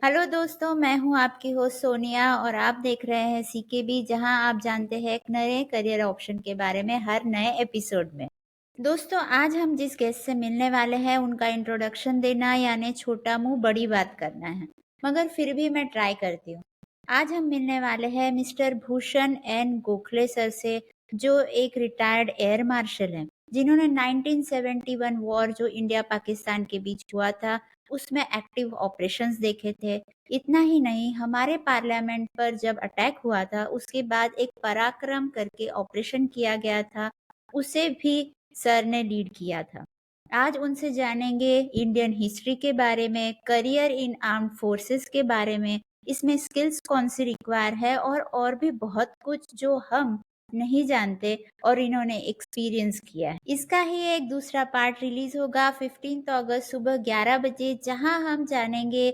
Hello दोस्तों, मैं हूं आपकी होस्ट सोनिया और आप देख रहे हैं सीकेबी, जहां आप जानते हैं एक नए करियर ऑप्शन के बारे में हर नए एपिसोड में। दोस्तों, आज हम जिस गेस्ट से मिलने वाले हैं उनका इंट्रोडक्शन देना यानी छोटा मुंह बड़ी बात करना है, मगर फिर भी मैं ट्राई करती हूँ। आज हम मिलने वाले हैं mister Bhushan N Gokhale sir से, जो एक रिटायर्ड एयर मार्शल हैं, जिन्होंने 1971 वॉर जो इंडिया पाकिस्तान के बीच हुआ था उसमें एक्टिव ऑपरेशंस देखे थे। इतना ही नहीं, हमारे पार्लियामेंट पर जब अटैक हुआ था उसके बाद एक पराक्रम करके ऑपरेशन किया गया था, उसे भी सर ने लीड किया था। आज उनसे जानेंगे इंडियन हिस्ट्री के बारे में, करियर इन आर्म्ड फोर्सेस के बारे में, इसमें स्किल्स कौन सी रिक्वायर है और भी बहुत कुछ जो हम नहीं जानते और इन्होंने एक्सपीरियंस किया है। इसका ही एक दूसरा पार्ट रिलीज होगा 15 अगस्त सुबह 11 बजे, जहां हम जानेंगे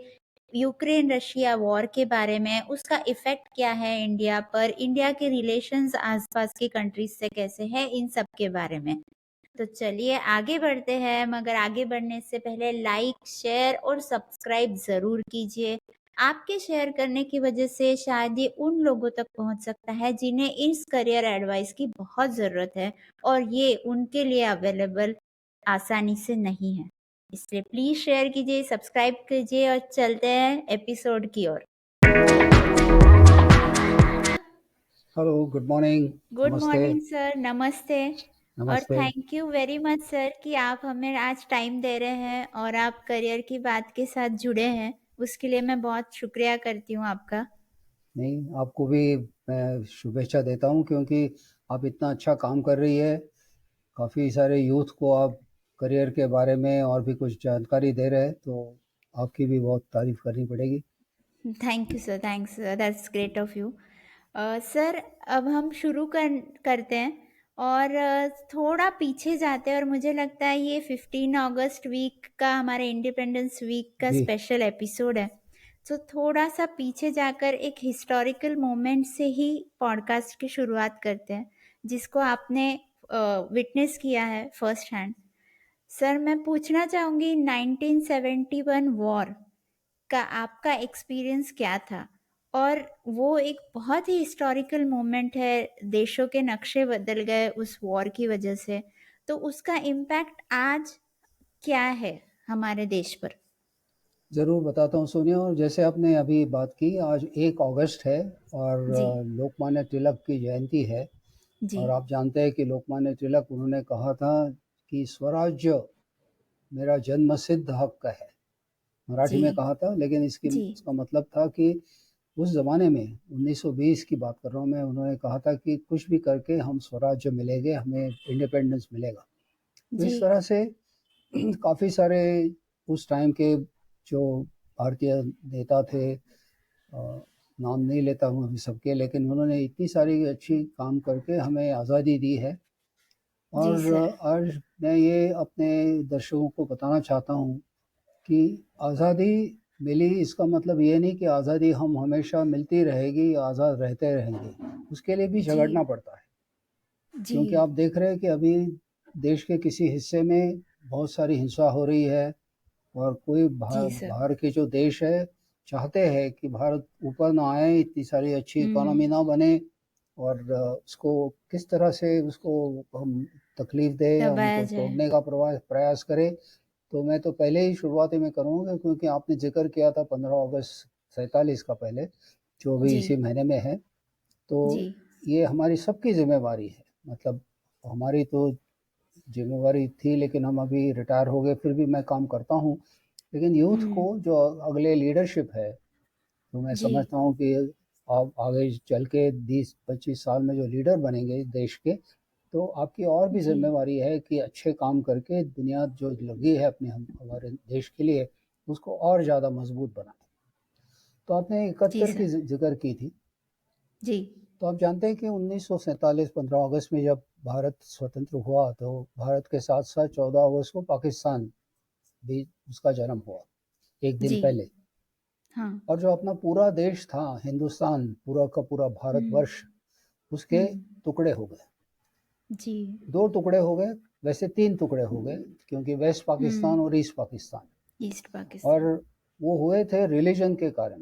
यूक्रेन रशिया वॉर के बारे में, उसका इफेक्ट क्या है इंडिया पर, इंडिया के रिलेशंस आसपास की कंट्रीज से कैसे हैं, इन सब के बारे में। तो चलिए आगे बढ़ते हैं, मगर आगे बढ़ने से पहले लाइक, शेयर और सब्सक्राइब ज़रूर कीजिए। आपके शेयर करने की वजह से शायद ये उन लोगों तक पहुंच सकता है जिन्हें इस करियर एडवाइस की बहुत ज़रूरत है और ये उनके लिए अवेलेबल आसानी से नहीं है। इसलिए प्लीज़ शेयर कीजिए, सब्सक्राइब कीजिए और चलते हैं एपिसोड की ओर। Hello, good morning. गुड नमस्ते। मॉर्निंग सर, नमस्ते। और नमस्ते। Thank you very much sir कि आप हमें आज टाइम दे रहे हैं और आप करियर की बात के साथ जुड़े हैं, उसके लिए मैं बहुत शुक्रिया करती हूँ आपका। नहीं, आपको भी मैं शुभेच्छा देता हूँ क्योंकि आप इतना अच्छा काम कर रही है। काफ़ी सारे यूथ को आप करियर के बारे में और भी कुछ जानकारी दे रहे हैं, तो आपकी भी बहुत तारीफ़ करनी पड़ेगी। Thank you sir, thanks, that's great of you. Sir, अब हम शुरू करते हैं और थोड़ा पीछे जाते हैं, और मुझे लगता है ये 15 अगस्त वीक का, हमारे इंडिपेंडेंस वीक का जी। स्पेशल एपिसोड है। तो थोड़ा सा पीछे जाकर एक हिस्टोरिकल मोमेंट से ही पॉडकास्ट की शुरुआत करते हैं, जिसको आपने विटनेस किया है फर्स्ट हैंड। सर, मैं पूछना चाहूँगी 1971 वॉर का आपका एक्सपीरियंस क्या था? और वो एक बहुत ही हिस्टोरिकल मोमेंट है, देशों के नक्शे बदल गए उस वॉर की वजह से। तो उसका इम्पैक्ट आज क्या है हमारे देश पर? ज़रूर बताता हूँ सोनिया, और जैसे आपने अभी बात की, आज 1 अगस्त है और जी, लोकमान्य तिलक की जयंती है। जी, और आप जानते हैं कि लोकमान्य तिलक उन्होंने कहा था कि स्वराज्य मेरा जन्मसिद्ध हक है। मराठी जी, में कहा था, लेकिन जी, इसका मतलब था कि उस ज़माने में 1920 की बात कर रहा हूँ मैं, उन्होंने कहा था कि कुछ भी करके हम स्वराज्य मिलेंगे, हमें इंडिपेंडेंस मिलेगा। तो जी, इस तरह से काफ़ी सारे उस टाइम के जो भारतीय नेता थे, नाम नहीं लेता हूँ अभी सबके, लेकिन उन्होंने इतनी सारी अच्छी काम करके हमें आज़ादी दी है। जी और सर, आज मैं ये अपने दर्शकों को बताना चाहता हूँ कि आज़ादी मिली, इसका मतलब ये नहीं कि आज़ादी हम हमेशा मिलती रहेगी, आज़ाद रहते रहेंगे। उसके लिए भी जी, झगड़ना पड़ता है, जी, क्योंकि आप देख रहे हैं कि अभी देश के किसी हिस्से में बहुत सारी हिंसा हो रही है, और कोई जी सर, बाहर के जो देश है चाहते हैं कि भारत ऊपर ना आए, इतनी सारी अच्छी इकोनॉमी ना बने, और उसको किस तरह से उसको हम तकलीफ दें, या दबाया उनको जाए। तोड़ने का प्रयास करें। तो मैं तो पहले ही शुरुआती में करूँगा, क्योंकि आपने ज़िक्र किया था 15 अगस्त 47 का पहले, जो भी जी, इसी महीने में है। तो जी, ये हमारी सबकी ज़िम्मेवारी है। मतलब हमारी तो ज़िम्मेवारी थी, लेकिन हम अभी रिटायर हो गए, फिर भी मैं काम करता हूँ। लेकिन यूथ को, जो अगले लीडरशिप है, तो मैं जी, समझता हूँ कि आप आगे चल के 20-25 साल में जो लीडर बनेंगे देश के, तो आपकी और भी जी, ज़िम्मेवारी है कि अच्छे काम करके दुनिया जो लगी है अपने हमारे देश के लिए, उसको और ज़्यादा मजबूत बनाएं। तो आपने जी 71 की सर, जिक्र की थी। जी, तो आप जानते हैं कि 1947 15 अगस्त में जब भारत स्वतंत्र हुआ, तो भारत के साथ साथ 14 अगस्त को पाकिस्तान भी उसका जन्म हुआ, एक दिन जी, पहले। हाँ, और जो अपना पूरा देश था, हिंदुस्तान पूरा का पूरा भारतवर्ष, उसके हुँ, टुकड़े हो गए। जी, 2 टुकड़े हो गए, वैसे 3 टुकड़े हो गए, क्योंकि वेस्ट हुँ, पाकिस्तान और ईस्ट पाकिस्तान। ईस्ट और पाकिस्तान। वो हुए थे रिलीजन के कारण,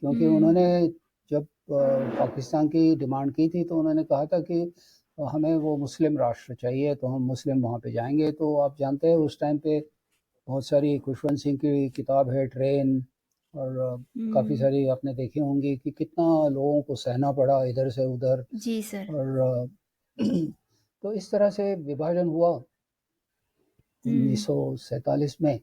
क्योंकि उन्होंने जब पाकिस्तान की डिमांड की थी तो उन्होंने कहा था कि हमें वो मुस्लिम राष्ट्र चाहिए, तो हम मुस्लिम वहाँ पे जाएंगे। तो आप जानते हैं उस टाइम पे बहुत सारी खुशवंत सिंह की किताब है ट्रेन, और काफ़ी सारी आपने देखी होंगी कि कितना लोगों को सहना पड़ा इधर से उधर। जी सर। और तो इस तरह से विभाजन हुआ 1947 में।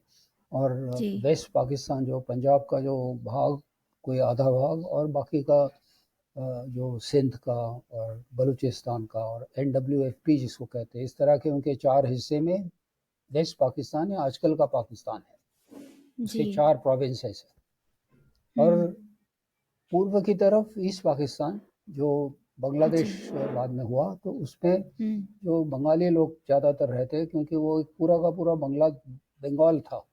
और जी वेस्ट पाकिस्तान जो पंजाब का जो भाग, कोई आधा भाग, और बाकी का जो सिंध का और बलूचिस्तान का और NWFP जिसको कहते हैं, इस तरह के उनके 4 हिस्से में वेस्ट पाकिस्तान या आजकल का पाकिस्तान है। उसके जी 4 प्रोविंसेस हैं। और पूर्व की तरफ ईस्ट पाकिस्तान जो बांग्लादेश जी बाद में हुआ, तो उसमें हम्म जो बंगाली लोग ज़्यादातर रहते हैं, क्योंकि वो एक पूरा का पूरा बंगाल था।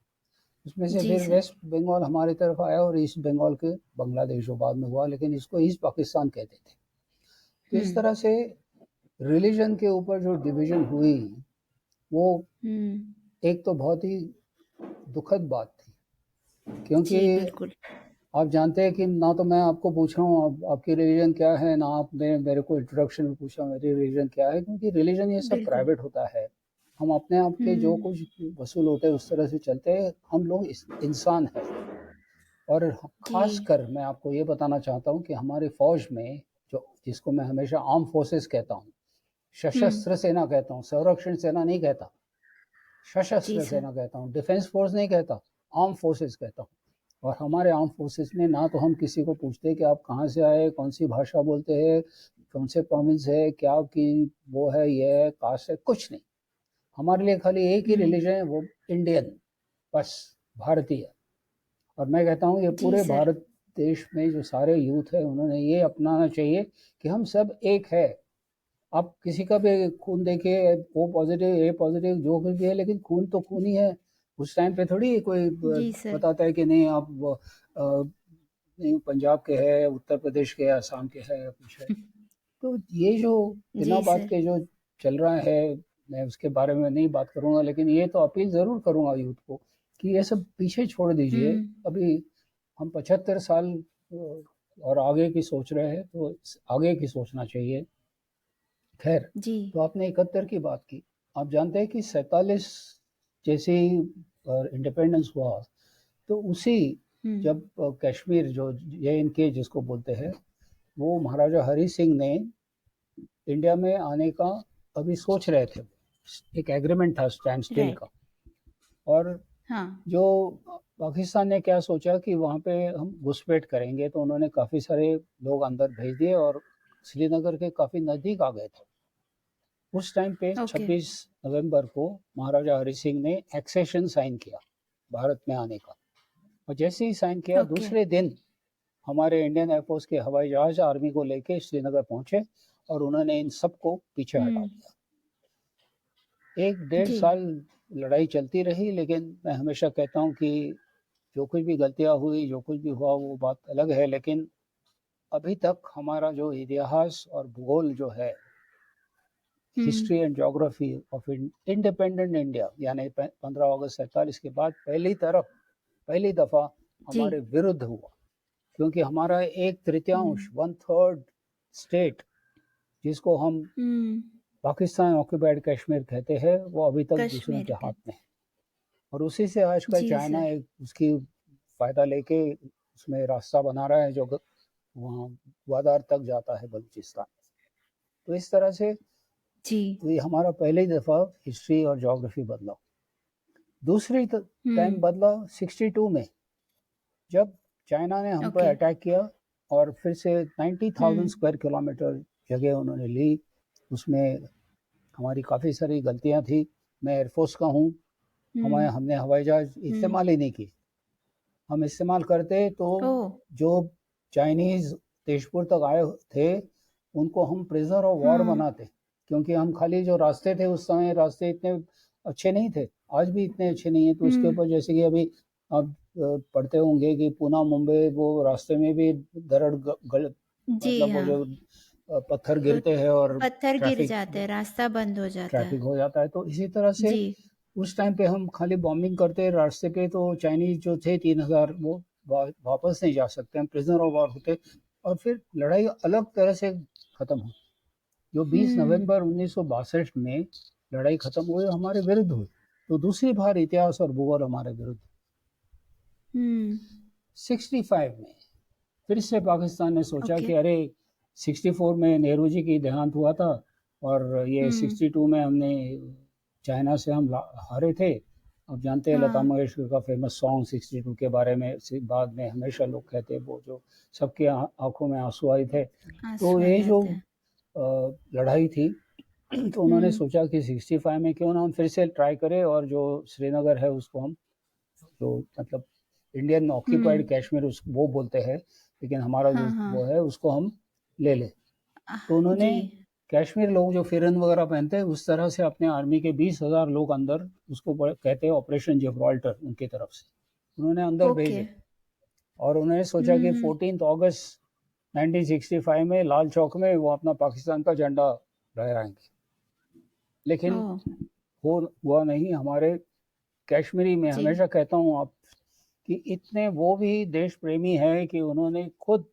उसमें से जी फिर सर। वेस्ट बंगाल हमारी तरफ आया और ईस्ट बंगाल के बांग्लादेश जो बाद में हुआ, लेकिन इसको ईस्ट पाकिस्तान कहते थे। तो इस तरह से रिलीजन के ऊपर जो डिवीजन हुई, वो एक तो बहुत ही दुखद बात थी, क्योंकि जी बिल्कुल। आप जानते हैं कि ना तो मैं आपको पूछ रहा हूँ आपकी रिलीजन क्या है, ना आपने मेरे को इंट्रोडक्शन में पूछा मेरी रिलीजन क्या है, क्योंकि रिलीजन ये सब बिल्कुल। प्राइवेट होता है। हम अपने आप के जो कुछ वसूल होते हैं उस तरह से चलते हैं। हम लोग इंसान हैं। और खास जी कर मैं आपको ये बताना चाहता हूँ कि हमारी फौज में, जो जिसको मैं हमेशा आर्म फोर्सेस कहता हूँ, सशस्त्र सेना कहता हूँ, संरक्षण सेना नहीं कहता, जी सशस्त्र सर। सेना कहता हूँ, डिफेंस फोर्स नहीं कहता, आर्म फोर्सेस कहता हूँ। और हमारे आर्म फोर्सेस में ना तो हम किसी को पूछते कि आप कहाँ से आए, कौन सी भाषा बोलते हैं, कौन से प्रोविंस है, क्या की वो है, ये है, कास्ट है, कुछ नहीं। हमारे लिए खाली एक ही रिलीजन है, वो इंडियन, बस, भारतीय। और मैं कहता हूँ ये जी पूरे सर। भारत देश में जो सारे यूथ है उन्होंने ये अपनाना चाहिए कि हम सब एक है। आप किसी का भी खून देखिए, ओ पॉजिटिव, ए पॉजिटिव, जो कुछ भी है, लेकिन खून तो खून ही है। उस टाइम पे थोड़ी कोई जी सर। बताता है कि नहीं आप नहीं पंजाब के है, उत्तर प्रदेश के, आसाम के है, या कुछ है। तो ये जो बिना जी बात सर। के जो चल रहा है, मैं उसके बारे में नहीं बात करूंगा, लेकिन ये तो अपील ज़रूर करूंगा यूथ को कि ये सब पीछे छोड़ दीजिए। अभी हम 75 साल और आगे की सोच रहे हैं, तो आगे की सोचना चाहिए। खैर, जी तो आपने 71 की बात की। आप जानते हैं कि 47 जैसे ही इंडिपेंडेंस हुआ, तो उसी जब कश्मीर जो JNK जिसको बोलते हैं, वो महाराजा हरि सिंह ने इंडिया में आने का अभी सोच रहे थे। एक एग्रीमेंट था स्टैंड स्टिल राइट। का। और हाँ। जो पाकिस्तान ने क्या सोचा कि वहाँ पे हम घुसपैठ करेंगे, तो उन्होंने काफ़ी सारे लोग अंदर भेज दिए और श्रीनगर के काफ़ी नज़दीक आ गए थे। उस टाइम पे ओके। 26 नवंबर को महाराजा हरि सिंह ने एक्सेशन साइन किया भारत में आने का। और जैसे ही साइन किया, ओके। दूसरे दिन हमारे इंडियन एयरफोर्स के हवाई जहाज आर्मी को लेके श्रीनगर पहुंचे और उन्होंने इन सबको पीछे हटा दिया। 1 डेढ़ जी साल लड़ाई चलती रही, लेकिन मैं हमेशा कहता हूँ कि जो कुछ भी गलतियाँ हुई, जो कुछ भी हुआ, वो बात अलग है, लेकिन अभी तक हमारा जो इतिहास और भूगोल जो है, history and geography of independent India, यानी 15 अगस्त 47 के बाद पहली दफ़ा जी हमारे विरुद्ध हुआ। क्योंकि हमारा 1/3 1/3 स्टेट, जिसको हम पाकिस्तान ऑक्यूपाइड कश्मीर कहते हैं, वो अभी तक दूसरों कश्मीर के के। हाथ में है। और उसी से आजकल जी चाइना सर। एक उसकी फ़ायदा लेके उसमें रास्ता बना रहा है, जो वहाँ ग्वादार तक जाता है, बलूचिस्तान। तो इस तरह से जी ये हमारा पहली दफ़ा हिस्ट्री और ज्योग्राफी बदला। दूसरी टाइम बदला 62 में, जब चाइना ने हम पर ओके। अटैक किया और फिर से 90,000 स्क्वायर किलोमीटर जगह उन्होंने ली। उसमें हमारी काफ़ी सारी गलतियां थी। मैं एयरफोर्स का हूँ, हमने हवाई जहाज इस्तेमाल ही नहीं की। हम इस्तेमाल करते तो ओह। जो चाइनीज़ तेजपुर तक आए थे उनको हम प्रिजनर ऑफ वॉर बनाते, क्योंकि हम खाली जो रास्ते थे, उस समय रास्ते इतने अच्छे नहीं थे, आज भी इतने अच्छे नहीं है। तो उसके ऊपर जैसे कि अभी आप पढ़ते होंगे कि पूना मुंबई वो रास्ते में भी दरड़ जी मतलब वो हाँ। जो पत्थर गिरते हैं और पत्थर गिर ट्रैफिक जाते हैं, रास्ता बंद हो जाता है। ट्रैफिक हो जाता है। तो इसी तरह से जी उस टाइम पे हम खाली बॉम्बिंग करते रास्ते पे, तो चाइनीज जो थे 3,000 वो वापस नहीं जा सकते, हम प्रिजनर ऑफ वॉर होते, और फिर लड़ाई अलग तरह से खत्म हुई। जो 20 नवंबर 1962 में लड़ाई खत्म हुई, हमारे विरुद्ध हुई। तो दूसरी बार इतिहास और भूगोल हमारे विरुद्ध। 65 में फिर से पाकिस्तान ने सोचा ओके। कि अरे 64 में नेहरू जी की देहांत हुआ था, और ये 62 में हमने चाइना से हम हारे थे। अब जानते हैं लता हाँ, मंगेशकर का फेमस सॉन्ग 62 के बारे में, बाद में हमेशा लोग कहते हैं वो जो सबके आंखों में आंसू आए थे। तो आंसू आ ये जो जाते हैं। लड़ाई थी, तो उन्होंने सोचा कि 65 में क्यों ना हम फिर से ट्राई करें, और जो श्रीनगर है उसको हम, जो मतलब इंडियन ऑक्यूपाइड कश्मीर उस वो बोलते हैं, लेकिन हमारा जो हाँ, हाँ। वो है उसको हम ले लें। तो उन्होंने जी। कश्मीर लोग जो फिरन वगैरह पहनते हैं उस तरह से अपने आर्मी के 20,000 लोग अंदर, उसको कहते हैं ऑपरेशन जिब्राल्टर, उनकी तरफ से उन्होंने अंदर ओके। भेजे। और उन्होंने सोचा कि 14 अगस्त 1965 में लाल चौक में वो अपना पाकिस्तान का झंडा लहराएंगे। लेकिन ओह! हो हुआ नहीं। हमारे कश्मीरी, मैं जी। हमेशा कहता हूँ आप कि इतने वो भी देश प्रेमी है कि उन्होंने खुद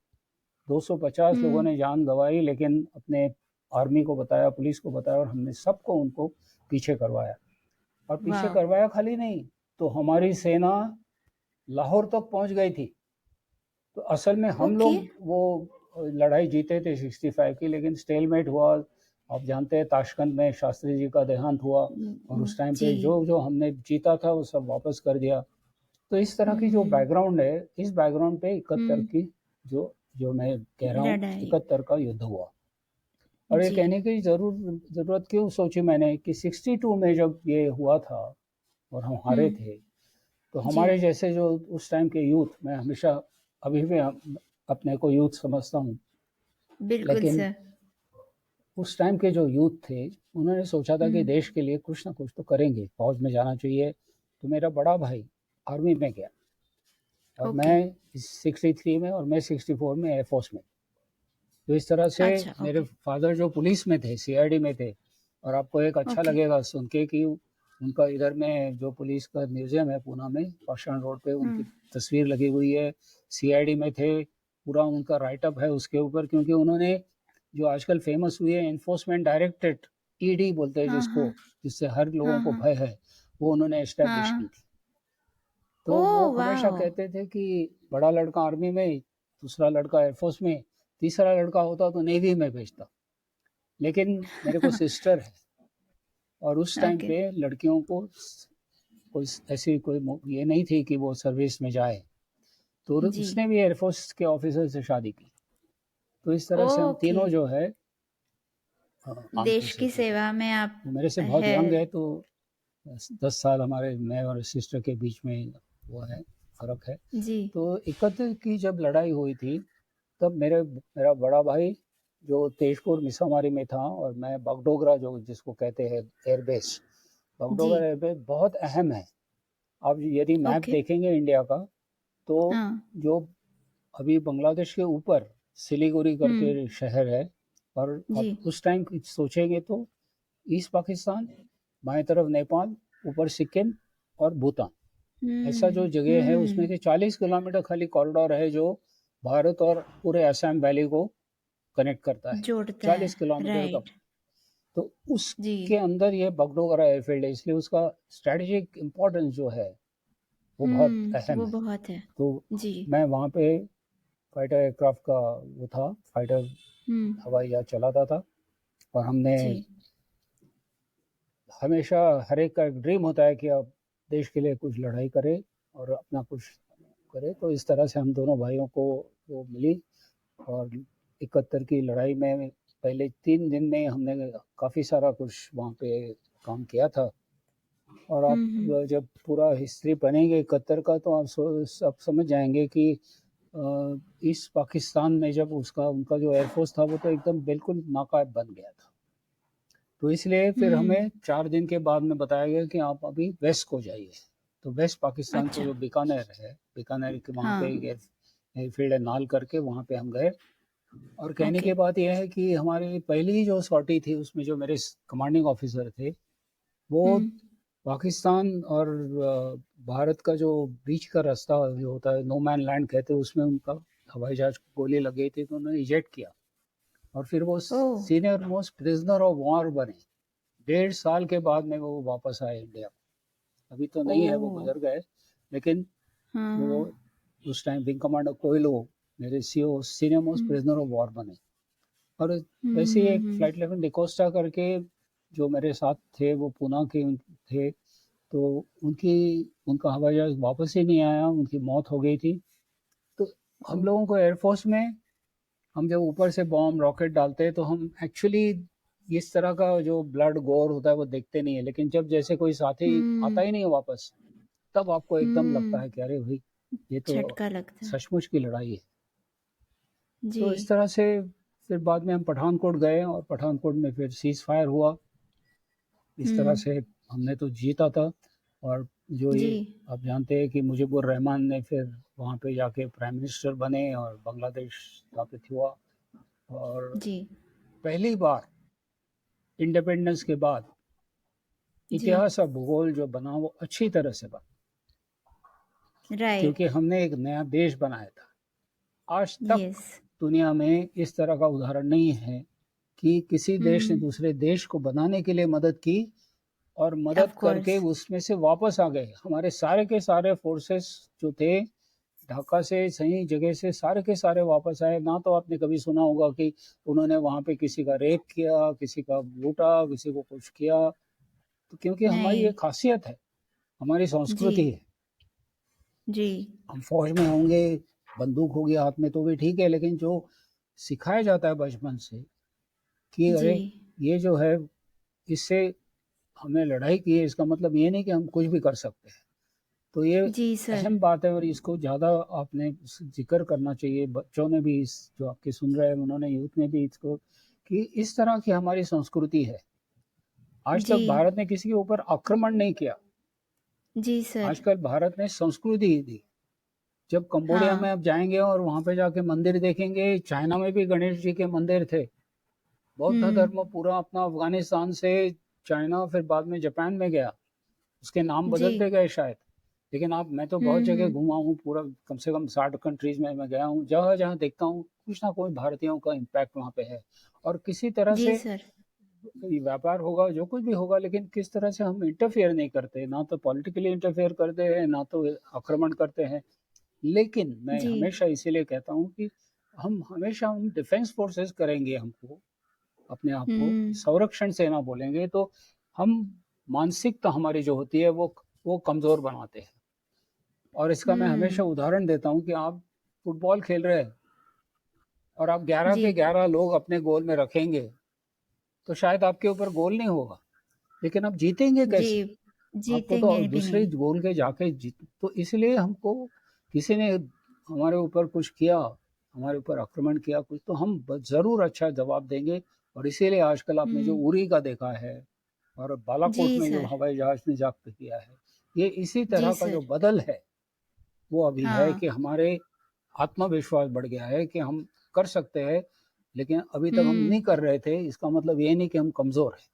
250 लोगों ने जान गंवाई, लेकिन अपने आर्मी को बताया, पुलिस को बताया, और हमने सबको उनको पीछे करवाया। और पीछे वाह! करवाया खाली नहीं, तो हमारी सेना लाहौर तक पहुंच गई थी। तो असल में हम ओके। लोग वो लड़ाई जीते थे 65 की, लेकिन स्टेलमेट हुआ। आप जानते हैं ताशकंद में शास्त्री जी का देहांत हुआ, और उस टाइम जी। पे जो जो हमने जीता था वो सब वापस कर दिया। तो इस तरह की जो बैकग्राउंड है, इस बैकग्राउंड पे 71 की जो जो मैं कह रहा हूँ लड़ाई। 71 का युद्ध हुआ। और ये जी। कहने की जरूरत क्यों सोची मैंने कि 62 में जब ये हुआ था और हम हारे थे, तो जी। हमारे जैसे जो उस टाइम के यूथ, मैं हमेशा अभी भी अपने को यूथ समझता हूँ, बिल्कुल लेकिन सर। उस टाइम के जो यूथ थे उन्होंने सोचा था कि देश के लिए कुछ ना कुछ तो करेंगे, फौज में जाना चाहिए। तो मेरा बड़ा भाई आर्मी में गया, और ओके। मैं 63 में, और मैं 64 में एयरफोर्स में। तो इस तरह से अच्छा, मेरे ओके। फादर जो पुलिस में थे, सीआईडी में थे। और आपको एक अच्छा ओके। लगेगा सुन के कि उनका इधर में जो पुलिस का म्यूजियम है पूना में, पाषाण रोड पे, उनकी तस्वीर लगी हुई है। सीआईडी में थे, पूरा उनका राइटअप है उसके ऊपर, क्योंकि उन्होंने जो आजकल फेमस हुई है एनफोर्समेंट डायरेक्टरेट, ईडी बोलते हैं हाँ, जिसको, हाँ। जिससे हर लोगों हाँ, को हाँ। भय है, वो उन्होंने एस्टेब्लिश की हाँ। थी। तो वो ओह हमेशा वाओ! कहते थे कि बड़ा लड़का आर्मी में, दूसरा लड़का एयरफोर्स में, तीसरा लड़का होता तो नेवी में भेजता। लेकिन मेरे को सिस्टर है, और उस टाइम ओके। पे लड़कियों को कोई ऐसी कोई ये नहीं थी कि वो सर्विस में जाए। तो जी। उसने भी एयरफोर्स के ऑफिसर से शादी की। तो इस तरह से हम ओके। तीनों जो है आर्मी देश से की थे। सेवा में आप वो मेरे से बहुत है। यंग है, तो 10 साल हमारे, मैं और सिस्टर के बीच में वो है, फर्क है। जी। तो 71 की जब लड़ाई हुई थी, तब मेरा बड़ा भाई जो तेजपुर मिसामारी में था, और मैं बगडोगरा, जो जिसको कहते हैं एयरबेस, जी। बगडोगरा एयरबेस बहुत अहम है। आप यदि मैप ओके। देखेंगे इंडिया का, तो हाँ। जो अभी बांग्लादेश के ऊपर सिलीगुड़ी करके शहर है, और जी। आप उस टाइम सोचेंगे तो ईस्ट पाकिस्तान, बाएं तरफ नेपाल, ऊपर सिक्किम और भूटान, ऐसा जो जगह है उसमें से 40 किलोमीटर खाली कॉरिडोर है जो भारत और पूरे असम वैली को कनेक्ट करता है। जोड़ता 40 है, किलोमीटर का। राइट। तो जी। उसके अंदर ये बगडोगरा एयरफील्ड है, इसलिए उसका स्ट्रेटेजिक इम्पोर्टेंस जो है वो बहुत अहम वो है। बहुत है। तो जी। मैं वहाँ पे फाइटर एयरक्राफ्ट का वो था, फाइटर हवाई जहाज चलाता था। और हमने जी। हमेशा, हर एक का एक ड्रीम होता है कि आप देश के लिए कुछ लड़ाई करें और अपना कुछ करें। तो इस तरह से हम दोनों भाइयों को वो मिली। और 71 की लड़ाई में पहले 3 दिन में हमने काफ़ी सारा कुछ वहाँ पे काम किया था। और आप जब पूरा हिस्ट्री पढ़ेंगे 71 का, तो आप समझ जाएंगे कि ईस्ट पाकिस्तान में जब उसका उनका जो एयरफोर्स था वो तो एकदम बिल्कुल नाकाब बन गया था। तो इसलिए फिर हमें 4 दिन के बाद में बताया गया कि आप अभी वेस्ट को जाइए। तो वेस्ट पाकिस्तान को अच्छा। जो बीकानेर है, बीकानेर के वहाँ पे हाँ। एक एयरफील्ड है नाल करके, वहाँ पे हम गए। और कहने ओके। की बात यह है कि हमारी पहली जो सॉर्टी थी उसमें जो मेरे कमांडिंग ऑफिसर थे, वो पाकिस्तान और भारत का जो बीच का रास्ता जो होता है, नो मैन लैंड कहते हैं, उसमें उनका हवाई जहाज को गोली लग गई थी तो उन्होंने इजेक्ट किया और फिर वो oh! Senior most prisoner of war बने। 1.5 साल के बाद में वो वापस आए इंडिया। अभी तो नहीं है, वो ओह! गुजर गए, लेकिन हाँ, वो हाँ। उस टाइम विंग कमांडर कोयलो मेरे CO senior most hmm. Prisoner of war बने। और हुँ, वैसे ही हुँ, एक हुँ। फ्लाइट 11 डिकोस्टा करके जो मेरे साथ थे, वो पूना के थे, तो उनकी उनका हवाई जहाज वापस ही नहीं आया, उनकी मौत हो गई थी। तो हम ओह! लोगों को एयरफोर्स में, हम जब ऊपर से बॉम्ब रॉकेट डालते हैं तो हम एक्चुअली इस तरह का जो ब्लड गोर होता है वो देखते नहीं है, लेकिन जब जैसे कोई साथी आता हुँ, ही नहीं है वापस, तब आपको एकदम लगता हुँ। है कि अरे भाई, ये तो झटका लगता है। सचमुच की लड़ाई है। जी। तो इस तरह से फिर बाद में हम पठानकोट गए और पठानकोट में फिर सीज फायर हुआ। इस तरह हुँ। से हमने तो जीता था। और जो जी, ये आप जानते हैं कि मुजीबुर रहमान ने फिर वहाँ पे जाके प्राइम मिनिस्टर बने और बांग्लादेश स्थापित हुआ। और जी, पहली बार इंडिपेंडेंस के बाद जी। इतिहास और भूगोल जो बना वो अच्छी तरह से बना, राइट। क्योंकि हमने एक नया देश बनाया था। आज तक यस। दुनिया में इस तरह का उदाहरण नहीं है कि किसी देश ने हुँ। दूसरे देश को बनाने के लिए मदद की और मदद ऑफ़ करके कोर्स। उसमें से वापस आ गए। हमारे सारे के सारे फोर्सेस जो थे, ढाका से सही जगह से सारे के सारे वापस आए। ना तो आपने कभी सुना होगा कि उन्होंने वहां पे किसी का रेप किया, किसी का लूटा, किसी को कुछ किया। तो क्योंकि हमारी नहीं। एक खासियत है, हमारी जी, संस्कृति है। जी, हम फौज में होंगे, बंदूक होगी हाथ में तो भी ठीक है, लेकिन जो सिखाया जाता है बचपन से कि जी। अरे ये जो है, इससे हमने लड़ाई की है, इसका मतलब ये नहीं कि हम कुछ भी कर सकते हैं। तो ये जी, सर। अहम बात है और इसको ज़्यादा आपने जिक्र करना चाहिए। बच्चों ने भी, इस जो आपके सुन रहे हैं उन्होंने, यूथ ने भी इसको, कि इस तरह की हमारी संस्कृति है। आज जी, तक भारत ने किसी के ऊपर आक्रमण नहीं किया, जी, सर। आजकल भारत ने संस्कृति दी। जब कंबोडिया में हाँ। आप जाएंगे और वहां पे जाके मंदिर देखेंगे, चाइना में भी गणेश जी के मंदिर थे। बौद्ध हुँ। धर्म पूरा अपना अफगानिस्तान से चाइना, फिर बाद में जापान में गया। उसके नाम जी। बदलते गए शायद, लेकिन आप, मैं तो बहुत हुँ, जगह हुँ। घुमा हूँ, पूरा कम से कम 60 कंट्रीज में मैं गया हूँ। जहाँ जहाँ देखता हूँ कुछ ना कोई भारतीयों का इम्पैक्ट वहाँ पे है। और किसी तरह जी, से सर। व्यापार होगा, जो कुछ भी होगा, लेकिन किस तरह से हम इंटरफेयर नहीं करते, ना तो पॉलिटिकली इंटरफेयर करते हैं, ना तो आक्रमण करते हैं। लेकिन मैं जी। हमेशा इसीलिए कहता हूँ कि हम डिफेंस फोर्सेस करेंगे, हमको अपने आप को हुँ, संरक्षण सेना बोलेंगे, तो हम मानसिकता हमारी जो होती है वो कमजोर बनाते हैं। और इसका मैं हुँ। हमेशा उदाहरण देता हूँ कि आप फुटबॉल खेल रहे हैं और आप 11 जी, के 11 लोग अपने गोल में रखेंगे, तो शायद आपके ऊपर गोल नहीं होगा, लेकिन आप जीतेंगे जी। कैसे? आपको तो जीतेंगे भी दूसरे नहीं। गोल के जाके जीत, तो इसलिए हमको किसी ने हमारे ऊपर कुछ किया, हमारे ऊपर आक्रमण किया कुछ, तो हम जरूर अच्छा जवाब देंगे। और इसीलिए आजकल आपने जो हुँ। उरी का देखा है और जी, बालाकोट में जो सर। हवाई जहाज ने जाकर किया है, ये इसी जी, तरह का जो सर। बदल है वो अभी है हाँ। कि हमारे आत्मविश्वास बढ़ गया है कि हम कर सकते हैं। लेकिन अभी तक हम हुँ। नहीं कर रहे थे, इसका मतलब ये नहीं कि हम कमजोर हैं।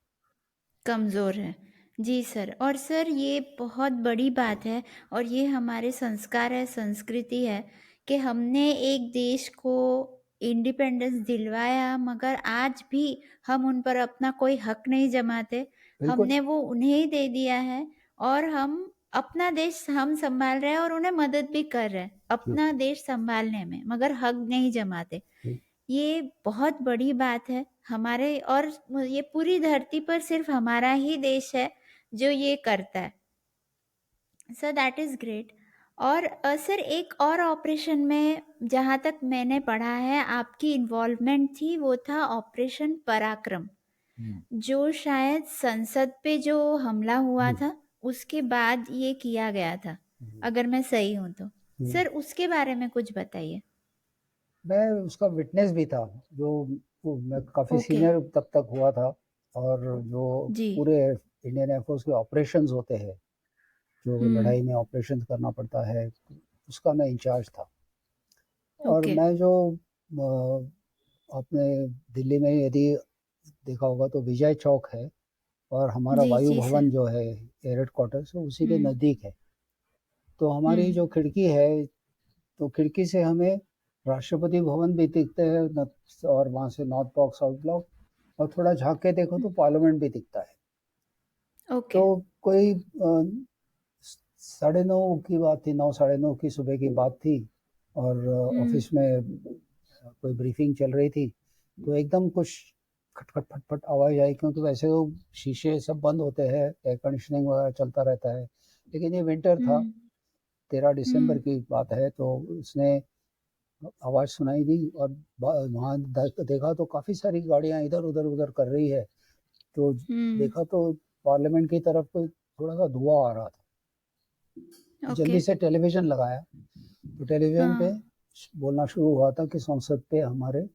कमज़ोर है। जी सर, और सर ये बहुत बड़ी बात है और ये हमारे संस्कार है, संस्कृति है कि हमने एक देश को इंडिपेंडेंस दिलवाया, मगर आज भी हम उन पर अपना कोई हक नहीं जमाते। बिल्कुल। हमने वो उन्हें ही दे दिया है और हम अपना देश हम सँभाल रहे हैं और उन्हें मदद भी कर रहे हैं, जी, अपना देश सँभालने में, मगर हक नहीं जमाते। जी, ये बहुत बड़ी बात है हमारे, और ये पूरी धरती पर सिर्फ हमारा ही देश है जो ये करता है। So that is great. और सर एक और ऑपरेशन में जहाँ तक मैंने पढ़ा है आपकी इन्वॉल्वमेंट थी, वो था ऑपरेशन पराक्रम, हम्म, जो शायद संसद पे जो हमला हुआ जी, था उसके बाद ये किया गया था, हम्म, अगर मैं सही हूँ तो। हम्म। सर उसके बारे में कुछ बताइए। मैं उसका विटनेस भी था। जो मैं काफ़ी ओके। सीनियर तब तक हुआ था। और जो जी। पूरे इंडियन एयरफोर्स के ऑपरेशंस होते हैं, जो हुँ। लड़ाई में ऑपरेशन करना पड़ता है, उसका मैं इंचार्ज था। और ओके। मैं जो आपने दिल्ली में यदि देखा होगा तो विजय चौक है, और हमारा जी, वायु जी सर। भवन जो है एयर हेडक्वार्टर्स उसी के हुँ, नज़दीक है। तो हमारी हुँ, जो खिड़की है, तो खिड़की से हमें राष्ट्रपति भवन भी दिखते हैं और वहाँ से नॉर्थ ब्लॉक, साउथ ब्लॉक, और थोड़ा झाँक के देखो हुँ, तो पार्लियामेंट भी दिखता है। ओके। तो कोई 9:30 की बात थी, 9 साढ़े 9 की सुबह की बात थी, और हुँ, ऑफिस में कोई ब्रीफिंग चल रही थी, तो एकदम कुछ खटखट फटफट आवाज़ आई, क्योंकि वैसे तो शीशे सब बंद होते हैं, एयर कंडीशनिंग वगैरह चलता रहता है, लेकिन ये विंटर था, हुँ, 13 दिसंबर हुँ, की बात है, तो उसने आवाज़ सुनाई दी, और वहाँ देखा तो काफ़ी सारी गाड़ियाँ इधर उधर उधर कर रही है, तो हुँ, देखा तो पार्लियामेंट की तरफ कोई थोड़ा सा धुआं आ रहा था। ओके। जल्दी से टेलीविज़न लगाया, तो टेलीविज़न हाँ, पे बोलना शुरू हुआ था कि संसद पे हमारे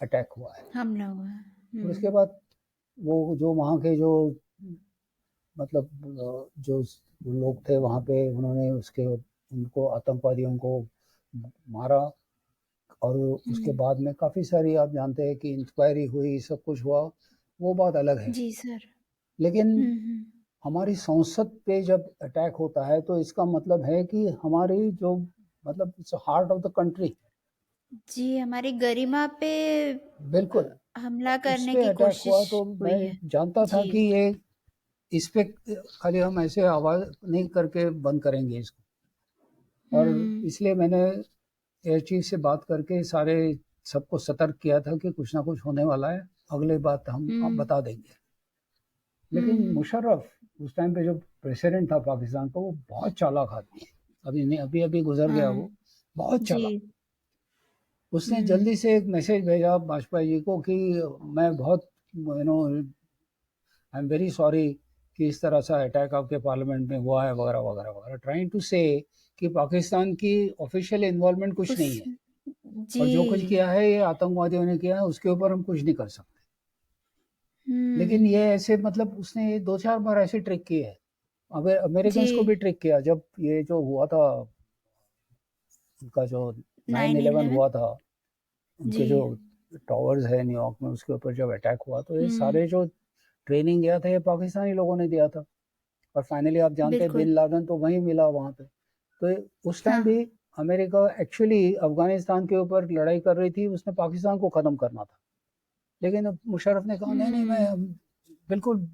अटैक हुआ है। हमला हुआ है। और उसके हुँ, बाद वो जो वहाँ के जो मतलब जो लोग थे वहाँ पे, उन्होंने उसके उनको आतंकवादियों को मारा, और उसके हुँ, बाद में काफ़ी सारी, आप जानते हैं कि इंक्वायरी हुई, सब कुछ हुआ, वो बात अलग है। जी सर। लेकिन हुँ, हुँ। हमारी संसद पे जब अटैक होता है, तो इसका मतलब है कि हमारी जो मतलब it's heart of the country. जी, हमारी गरिमा पे बिल्कुल। हमला उस करने पे की अटैक कोशिश हुआ, तो मैं हुई है। जानता था जी। कि ये इस पे खाली हम ऐसे आवाज़ नहीं करके बंद करेंगे इसको, और हुँ, इसलिए मैंने एयर चीफ से बात करके सारे सबको सतर्क किया था कि कुछ ना कुछ होने वाला है, अगली बात हम आप हुँ, बता देंगे। हुँ, लेकिन हुँ। मुशर्रफ उस टाइम पे जो प्रेसिडेंट था पाकिस्तान का, वो बहुत चालाक आदमी है। अभी नहीं, अभी अभी गुजर गया हाँ, वो, बहुत जी। चालाक। उसने हुँ, जल्दी से एक मैसेज भेजा वाजपेयी जी को कि मैं बहुत no I am very sorry कि इस तरह सा अटैक आपके पार्लियामेंट में हुआ है, वगैरह वगैरह वगैरह, ट्राइंग टू से कि पाकिस्तान की ऑफिशियल इन्वॉल्वमेंट कुछ नहीं उस है, जी। और जो कुछ किया है ये आतंकवादियों ने किया है, उसके ऊपर हम कुछ नहीं कर सकते। लेकिन हुँ, ये ऐसे मतलब उसने 2-4 बार ऐसे ट्रिक किए हैं। अमेरिकन को भी जी, ट्रिक किया, जब ये जो हुआ था, उनका जो 9/11 9/11 हुआ था, जी। उनके जो टावर्स है न्यूयॉर्क में, उसके ऊपर जब अटैक हुआ, तो ये हुँ, सारे जो ट्रेनिंग गया था, ये पाकिस्तानी लोगों ने दिया था, और फाइनली आप जानते हैं बिल्कुल। बिन लादेन तो वहीं मिला वहाँ पे। तो उस टाइम हाँ, भी अमेरिका एक्चुअली अफगानिस्तान के ऊपर लड़ाई कर रही थी, उसने पाकिस्तान को ख़त्म करना था, लेकिन मुशर्रफ ने कहा नहीं नहीं, हुँ, मैं बिल्कुल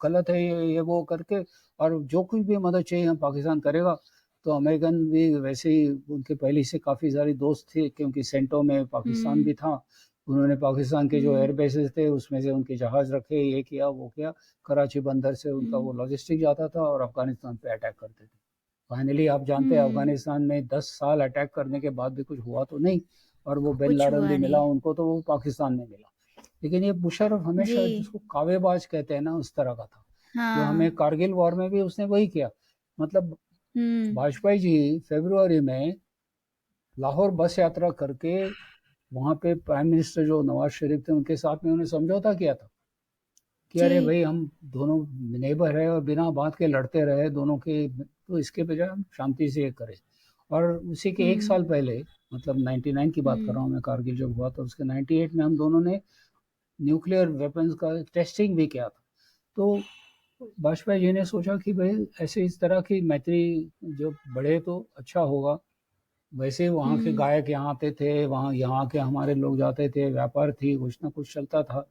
गलत है ये वो करके, और जो कुछ भी मदद चाहिए हम पाकिस्तान करेगा। तो अमेरिकन भी वैसे ही, उनके पहले से काफ़ी सारे दोस्त थे, क्योंकि सेंटो में पाकिस्तान हुँ, भी था, उन्होंने पाकिस्तान के जो हुँ, एयर बेसेस थे उसमें से उनके जहाज़ रखे, ये किया वो किया, कराची बंदर से उनका हुँ, वो लॉजिस्टिक जाता था, और अफगानिस्तान पे अटैक करते थे। फाइनली आप जानते हैं हुँ, अफगानिस्तान में 10 साल अटैक करने के बाद भी कुछ हुआ तो नहीं, और वो बिन कुछ लादेन भी हुआ मिला नहीं। उनको, तो वो पाकिस्तान में मिला। लेकिन ये मुशर्रफ हमेशा, जी, जिसको कावेबाज कहते हैं ना, उस तरह का था, जो हाँ, हमें कारगिल वॉर में भी उसने वही किया। मतलब हुँ, वाजपेयी जी फरवरी में लाहौर बस यात्रा करके, वहाँ पे प्राइम मिनिस्टर जो नवाज शरीफ थे उनके साथ में उन्हें समझौता किया था कि जी, अरे भाई, हम दोनों नेबर है, और बिना बात के लड़ते रहे दोनों के, तो इसके बजाय हम शांति से ये करें। और उसी के एक हुँ, साल पहले, मतलब 99 की बात कर हुँ, रहा हूँ मैं, कारगिल जब हुआ, तो उसके 98 में हम दोनों ने न्यूक्लियर वेपन्स का टेस्टिंग भी किया था। तो वाजपेयी जी ने सोचा कि भाई ऐसे इस तरह की मैत्री जो बढ़े तो अच्छा होगा। वैसे वहाँ के हुँ, गायक यहाँ आते थे, वहाँ यहाँ के हमारे लोग जाते थे, व्यापार थी, कुछ ना कुछ चलता था।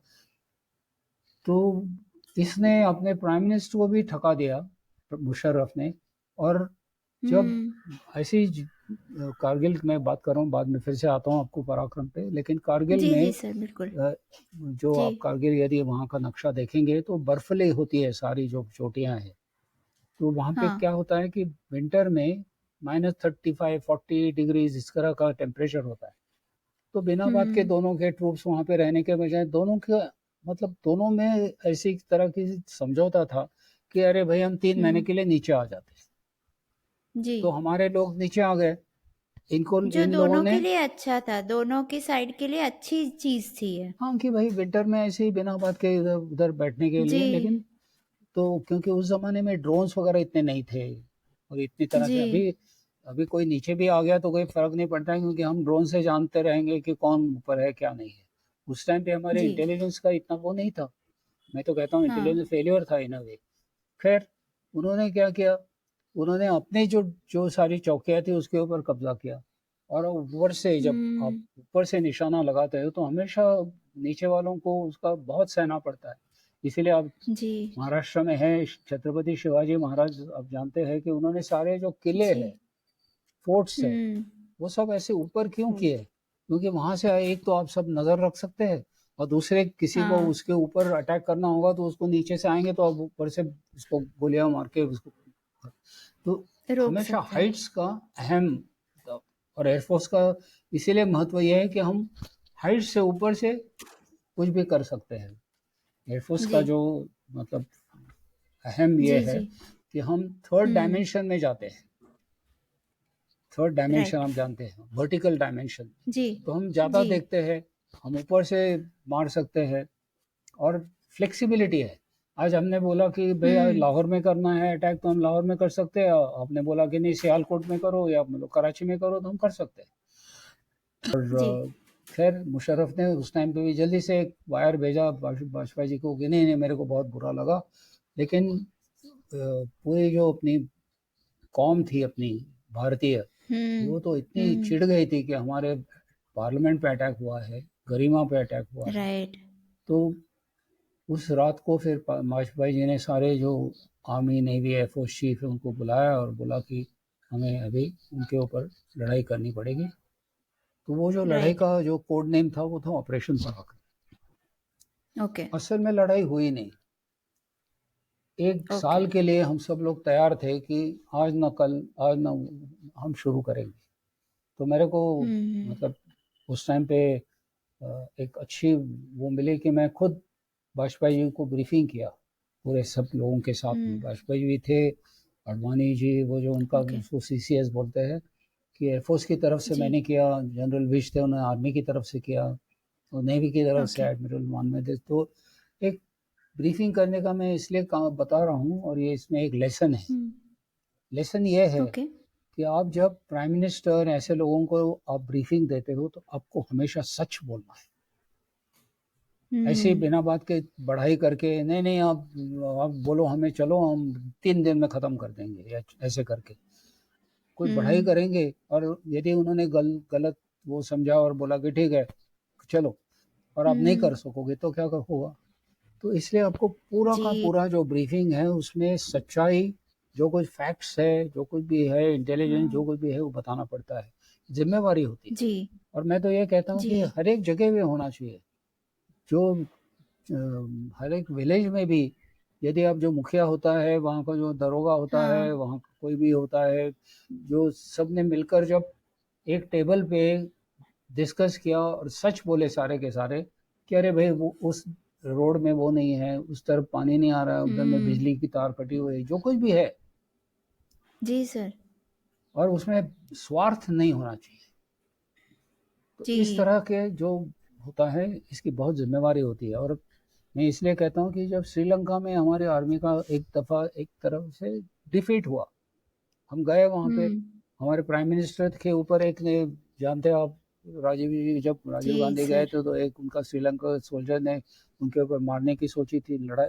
तो इसने अपने प्राइम मिनिस्टर को भी ठका दिया, मुशर्रफ ने। और जब हुँ, ऐसी कारगिल में बात कर रहा हूँ, बाद में फिर से आता हूँ आपको पराक्रम पे, लेकिन कारगिल जी, जी में सर, बिल्कुल। जो जी, आप कारगिल यदि वहाँ का नक्शा देखेंगे, तो बर्फीली होती है सारी जो चोटियाँ हैं। तो वहाँ पे हाँ, क्या होता है कि विंटर में -35-40 डिग्रीज इस तरह का टेम्परेचर होता है। तो बिना बात के हुँ, दोनों के ट्रूप्स वहाँ पे रहने के बजाय, दोनों के मतलब दोनों में ऐसी तरह की समझौता था कि अरे भाई, हम 3 महीने हुँ, के लिए नीचे आ जाते हैं। जी। तो हमारे लोग नीचे आ गए, इनको जो इन लोगों दोनों ने। के लिए अच्छा था, दोनों की साइड के लिए अच्छी चीज़ थी ये। हाँ कि भाई विंटर में ऐसे ही बिना बात के इधर उधर बैठने के जी, लिए, लेकिन तो क्योंकि उस जमाने में ड्रोन्स वगैरह इतने नहीं थे, और इतनी तरह जी, के अभी अभी कोई नीचे भी आ गया तो कोई फर्क नहीं पड़ता है, क्योंकि हम ड्रोन से जानते रहेंगे कि कौन ऊपर है क्या नहीं है। उस टाइम पे हमारे जी, इंटेलिजेंस का इतना वो नहीं था। मैं तो कहता हूँ हाँ। इंटेलिजेंस फेलियर था इन अ वे। खैर, उन्होंने क्या किया, उन्होंने अपनी जो जो सारी चौकियाँ थी उसके ऊपर कब्जा किया, और ऊपर से जब आप हुँ, ऊपर से निशाना लगाते हो तो हमेशा नीचे वालों को उसका बहुत सहना पड़ता है। इसीलिए आप जी, महाराष्ट्र में है छत्रपति शिवाजी महाराज, आप जानते हैं कि उन्होंने सारे जो किले जी। हैं, फोर्ट्स है, हुँ, वो सब ऐसे ऊपर क्यों ओह! किए? क्योंकि वहां से एक तो आप सब नजर रख सकते हैं, और दूसरे किसी को हाँ, उसके ऊपर अटैक करना होगा तो उसको नीचे से आएंगे तो आप ऊपर से उसको गोलियां मार के उसको, तो रोक हमेशा सकते हैं। हाइट्स का अहम, और एयरफोर्स का इसीलिए महत्व यह है कि हम हाइट से ऊपर से कुछ भी कर सकते हैं। एयरफोर्स का जी, जो मतलब अहम ये जी, है जी। कि हम थर्ड हुँ, डायमेंशन में जाते हैं। Third dimension right. हम जानते हैं, वर्टिकल डायमेंशन। जी, तो हम ज़्यादा जी। देखते हैं, हम ऊपर से मार सकते हैं, और फ्लेक्सिबिलिटी है। आज हमने बोला कि भाई आज हुँ, लाहौर में करना है अटैक, तो हम लाहौर में कर सकते हैं। आपने बोला कि नहीं सियालकोट में करो या मतलब कराची में करो, तो हम कर सकते हैं। और जी। खैर मुशर्रफ ने उस टाइम पे भी जल्दी से एक वायर भेजा बाजपेयी जी को कि नहीं नहीं, मेरे को बहुत बुरा लगा, लेकिन पूरी जो अपनी कौम थी अपनी भारतीय, हुँ, वो तो इतनी हुँ, चिढ़ गई थी कि हमारे पार्लियामेंट पे अटैक हुआ है, गरिमा पे अटैक हुआ है। राइट। तो उस रात को फिर वाजपेयी जी ने सारे जो आर्मी नेवी एयरफोर्स चीफ है उनको बुलाया और बोला कि हमें अभी उनके ऊपर लड़ाई करनी पड़ेगी। तो वो जो लड़ाई राइट, का जो कोड नेम था वो था ऑपरेशन पराक्रम। ओके, असल में लड़ाई हुई नहीं। एक ओके। साल के लिए हम सब लोग तैयार थे कि आज ना कल, आज ना हम शुरू करेंगे। तो मेरे को हुँ, मतलब उस टाइम पे एक अच्छी वो मिली कि मैं खुद वाजपेयी जी को ब्रीफिंग किया, पूरे सब लोगों के साथ में। हुँ, वाजपेयी जी थे, अडवाणी जी, वो जो उनका ओके, उसको सीसीएस बोलते हैं, कि एयरफोर्स की तरफ से जी, मैंने किया, जनरल विश थे उन्होंने आर्मी की तरफ से किया, और नेवी की तरफ से ओके। एडमिरल मानवें थे। तो एक ब्रीफिंग करने का मैं इसलिए बता रहा हूँ, और ये इसमें एक लेसन है। हुँ, लेसन ये है ओके। कि आप जब प्राइम मिनिस्टर ऐसे लोगों को आप ब्रीफिंग देते हो तो आपको हमेशा सच बोलना है। ऐसे ही हुँ, बिना बात के बढ़ाई करके नहीं नहीं, आप बोलो हमें, चलो हम 3 दिन में ख़त्म कर देंगे, या ऐसे करके कोई बढ़ाई हुँ, करेंगे। और यदि उन्होंने गलत वो समझा और बोला कि ठीक है चलो, और आप नहीं कर हुँ, सकोगे तो क्या होगा? तो इसलिए आपको पूरा का जी, पूरा जो ब्रीफिंग है उसमें सच्चाई, जो कुछ फैक्ट्स है, जो कुछ भी है इंटेलिजेंस, जो हाँ, कुछ भी है वो बताना पड़ता है, जिम्मेवारी होती है। जी, और मैं तो ये कहता हूँ कि जी, हर एक जगह पे होना चाहिए। जो हर एक विलेज में भी यदि आप, जो मुखिया होता है वहाँ का, जो दरोगा होता है हाँ, वहाँ का, कोई भी होता है, जो सब ने मिलकर जब एक टेबल पे डिस्कस किया और सच बोले सारे के सारे कि अरे भाई वो उस रोड में वो नहीं है, उस तरफ पानी नहीं आ रहा है, उधर में हुँ, बिजली की तार कटी हुई है, जो कुछ भी है, जी सर, और उसमें स्वार्थ नहीं होना चाहिए। तो इस जी, तरह के जो होता है, इसकी बहुत जिम्मेवारी होती है। और मैं इसलिए कहता हूँ कि जब श्रीलंका में हमारे आर्मी का एक दफ़ा एक तरफ से डिफीट हुआ, हम गए वहाँ पे, हुँ, हमारे प्राइम मिनिस्टर के ऊपर एक ने, जानते हो आप, राजीव जी जब जी राजीव गांधी गए सर, थे तो एक उनका श्रीलंका सोल्जर ने उनके ऊपर मारने की सोची थी, लड़ाई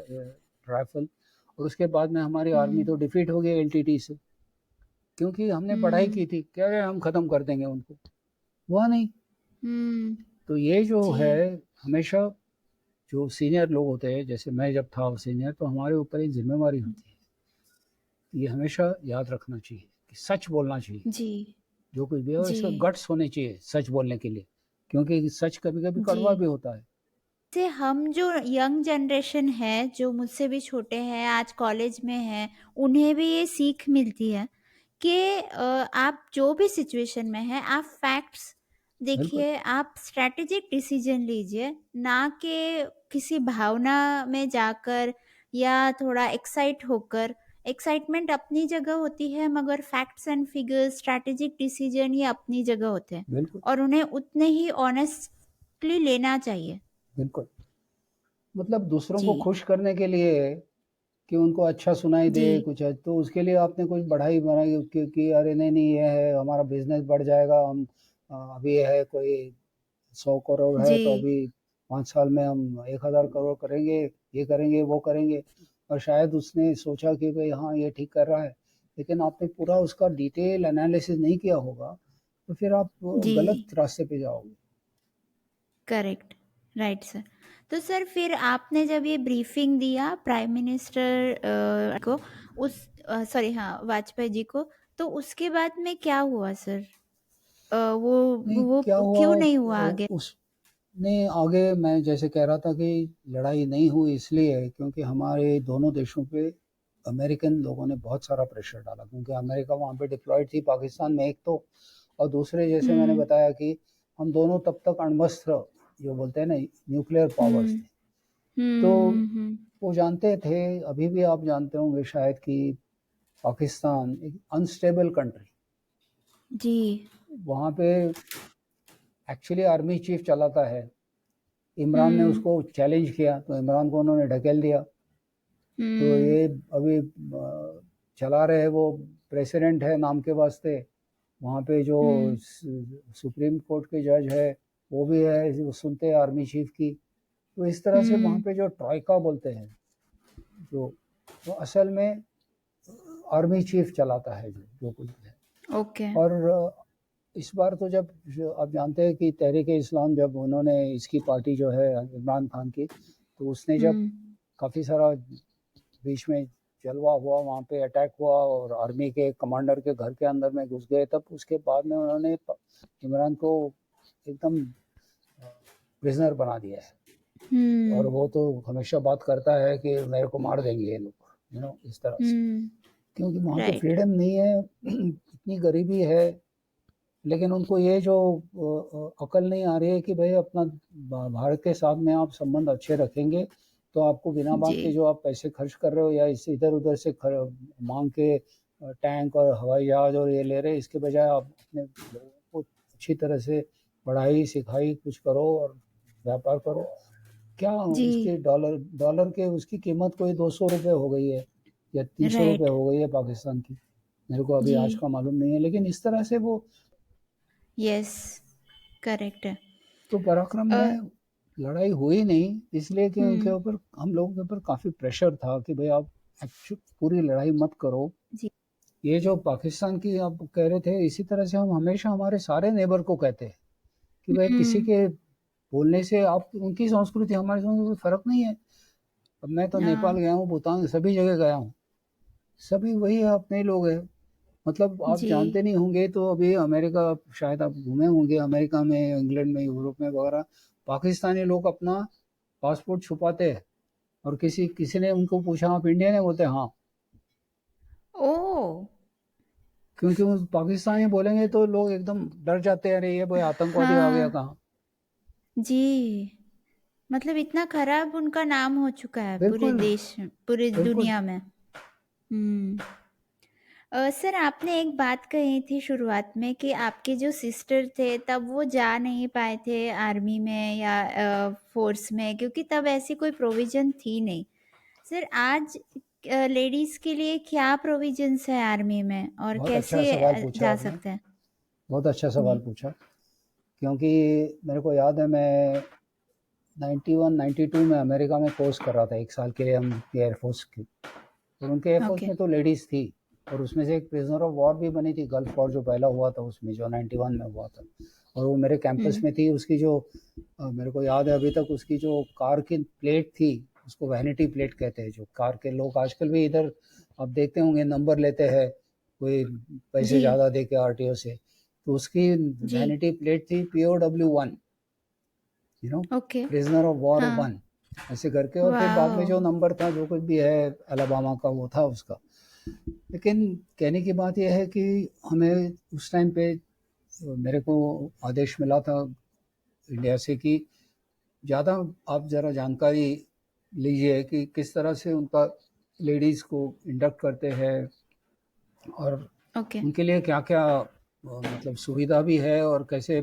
राइफल। और उसके बाद में हमारी आर्मी हुँ, तो डिफीट हो गई एलटीटी से, क्योंकि हमने पढ़ाई हुँ, की थी, क्या है हम खत्म कर देंगे उनको, हुआ नहीं। हुँ, तो ये जो जी, है, हमेशा जो सीनियर लोग होते हैं, जैसे मैं जब था सीनियर, तो हमारे ऊपर एक जिम्मेवारी होती है, ये हमेशा याद रखना चाहिए कि सच बोलना चाहिए, जी, जो कुछ भी हो। जी, इसका गट्स होने चाहिए सच बोलने के लिए, क्योंकि सच कभी कभी जी। कड़वा भी होता है। से हम जो यंग जनरेशन है, जो मुझसे भी छोटे हैं, आज कॉलेज में हैं, उन्हें भी ये सीख मिलती है कि आप जो भी सिचुएशन में हैं, आप फैक्ट्स बिल्कुल, देखिए, आप स्ट्रैटेजिक डिसीजन लीजिए, ना कि किसी भावना में जाकर या थोड़ा एक्साइट होकर। एक्साइटमेंट अपनी जगह होती है, मगर facts and figures, strategic decision ये अपनी जगह होते हैं बिल्कुल, और उन्हें उतने ही ऑनेस्टली लेना चाहिए। बिल्कुल। मतलब दूसरों को जी, खुश करने के लिए, कि उनको अच्छा सुनाई जी। दे कुछ है, तो उसके लिए आपने कुछ बढ़ाई बनाई कि अरे नहीं नहीं ये है हमारा बिजनेस बढ़ जाएगा, हम अभी है कोई 100 करोड़ है जी, तो अभी 5 साल में हम 1000 करोड़ करेंगे, ये करेंगे, वो करेंगे, और शायद उसने सोचा कि भाई हाँ ये ठीक कर रहा है, लेकिन आपने पूरा उसका डिटेल एनालिसिस नहीं किया होगा, तो फिर आप जी, गलत रास्ते पे जाओगे। Correct, right sir. तो सर फिर आपने जब ये ब्रीफिंग दिया प्राइम मिनिस्टर को, उस सॉरी हाँ वाजपेयी जी को, तो उसके बाद में क्या हुआ सर? नहीं, वो क्या हुआ, क्यों नहीं हुआ आगे? उसने आगे, मैं जैसे कह रहा था कि लड़ाई नहीं हुई इसलिए क्योंकि हमारे दोनों देशों पे अमेरिकन लोगों ने बहुत सारा प्रेशर डाला, क्योंकि अमेरिका वहाँ पे डिप्लॉयड थी पाकिस्तान में एक तो, और दूसरे जैसे मैंने हुँ, बताया कि हम दोनों तब तक अण्वस्त्र जो बोलते हैं ना, न्यूक्लियर पावर्स हुँ, थे। तो हुँ, हुँ। वो जानते थे, अभी भी आप जानते होंगे शायद, कि पाकिस्तान एक अनस्टेबल कंट्री, जी। वहाँ पे एक्चुअली आर्मी चीफ चलाता है। इमरान ने हुँ, उसको चैलेंज किया तो इमरान को उन्होंने ढकेल दिया। तो हुँ, ये अभी चला रहे वो प्रेसिडेंट है नाम के वास्ते। वहाँ पे जो हुँ, सुप्रीम कोर्ट के जज है वो भी है, वो सुनते हैं आर्मी चीफ की। तो इस तरह से वहाँ हुँ, पे जो ट्राइका बोलते हैं, जो वो असल में आर्मी चीफ चलाता है जो कुछ भी है। ओके। और इस बार तो जब आप जानते हैं कि तहरीक इस्लाम, जब उन्होंने इसकी पार्टी जो है इमरान खान की, तो उसने जब हुँ, काफ़ी सारा बीच में जलवा हुआ, वहाँ पे अटैक हुआ और आर्मी के कमांडर के घर के अंदर में घुस गए, तब उसके बाद में उन्होंने इमरान को एकदम प्रिजनर बना दिया है। और हुँ, वो तो हमेशा बात करता है कि मेरे को मार देंगे ये लोग, इस तरह से, हुँ, क्योंकि वहाँ पे राइट। फ्रीडम नहीं है, इतनी गरीबी है। लेकिन उनको ये जो अकल नहीं आ रही है कि भाई अपना भारत के साथ में आप संबंध अच्छे रखेंगे तो आपको बिना बात जी, के जो आप पैसे खर्च कर रहे हो या इस इधर उधर से मांग के टैंक और हवाई जहाज और ये ले रहे, इसके बजाय आप अपने लोगों को अच्छी तरह से पढ़ाई सिखाई कुछ करो और व्यापार करो। क्या जी, उसके डॉलर डॉलर के उसकी कीमत कोई 200 रुपये हो गई है या 300 रुपये राइट, हो गई है पाकिस्तान की, मेरे को अभी जी, आज का मालूम नहीं है, लेकिन इस तरह से वो, यस, करेक्ट है। तो पराक्रम अ, में लड़ाई हुई नहीं, इसलिए कि उनके हुँ, ऊपर, हम लोगों के ऊपर काफ़ी प्रेशर था कि भाई आप पूरी लड़ाई मत करो। जी, ये जो पाकिस्तान की आप कह रहे थे, इसी तरह से हम हमेशा हमारे सारे नेबर को कहते हैं कि भाई किसी हुँ, के बोलने से आप, उनकी संस्कृति हमारी संस्कृति में फ़र्क नहीं है। अब मैं तो नेपाल हाँ, गया हूँ, भूटान, सभी जगह गया हूँ, सभी वही अपने लोग हैं। मतलब आप जी, जानते नहीं होंगे तो अभी अमेरिका, शायद आप घूमे होंगे अमेरिका में, इंग्लैंड में, यूरोप में वगैरह, पाकिस्तानी लोग अपना पासपोर्ट छुपाते हैं, और किसी किसी ने उनको पूछा आप इंडियन है, बोलते हाँ, ओह! क्योंकि वो पाकिस्तानी बोलेंगे तो लोग एकदम डर जाते हैं, अरे ये भाई आतंकवादी आ गया हाँ, कहाँ। जी, मतलब इतना खराब उनका नाम हो चुका है पूरे बिल्कुल, देश, पूरी बिल्कुल। दुनिया में। हुँ। सर आपने एक बात कही थी शुरुआत में कि आपके जो सिस्टर थे तब वो जा नहीं पाए थे आर्मी में या फ़ोर्स में, क्योंकि तब ऐसी कोई प्रोविज़न थी नहीं। सर आज लेडीज़ के लिए क्या प्रोविज़न्स है आर्मी में और बहुत अच्छा कैसे सवाल पूछा जा आपने, सकते हैं? बहुत अच्छा सवाल जी। पूछा, क्योंकि मेरे को याद है, मैं 91 92 में अमेरिका में कोर्स कर रहा था, 1 साल के लिए हम एयरफोर्स की, और उनके एयरफोर्स ओके। में तो लेडीज़ थी, और उसमें से एक प्रिजनर ऑफ वॉर भी बनी थी, गल्फ वॉर जो पहला हुआ था उसमें, जो 91 में हुआ था, और वो मेरे कैंपस हुँ। में थी। उसकी जो मेरे को याद है अभी तक, उसकी जो कार की प्लेट थी, उसको वैनिटी प्लेट कहते हैं, जो कार के लोग आजकल भी इधर आप देखते होंगे नंबर लेते हैं कोई पैसे जी, ज़्यादा दे के आरटीओ से, तो उसकी जी। वैनिटी प्लेट थी POW 1, you know, okay. Prisoner of war हाँ। 1, ऐसे करके, और फिर बाद में वॉव! जो नंबर था जो कुछ भी है अलाबामा का वो था उसका। लेकिन कहने की बात यह है कि हमें उस टाइम पे, मेरे को आदेश मिला था इंडिया से कि ज़्यादा आप ज़रा जानकारी लीजिए कि किस तरह से उनका लेडीज़ को इंडक्ट करते हैं, और ओके। उनके लिए क्या क्या मतलब सुविधा भी है, और कैसे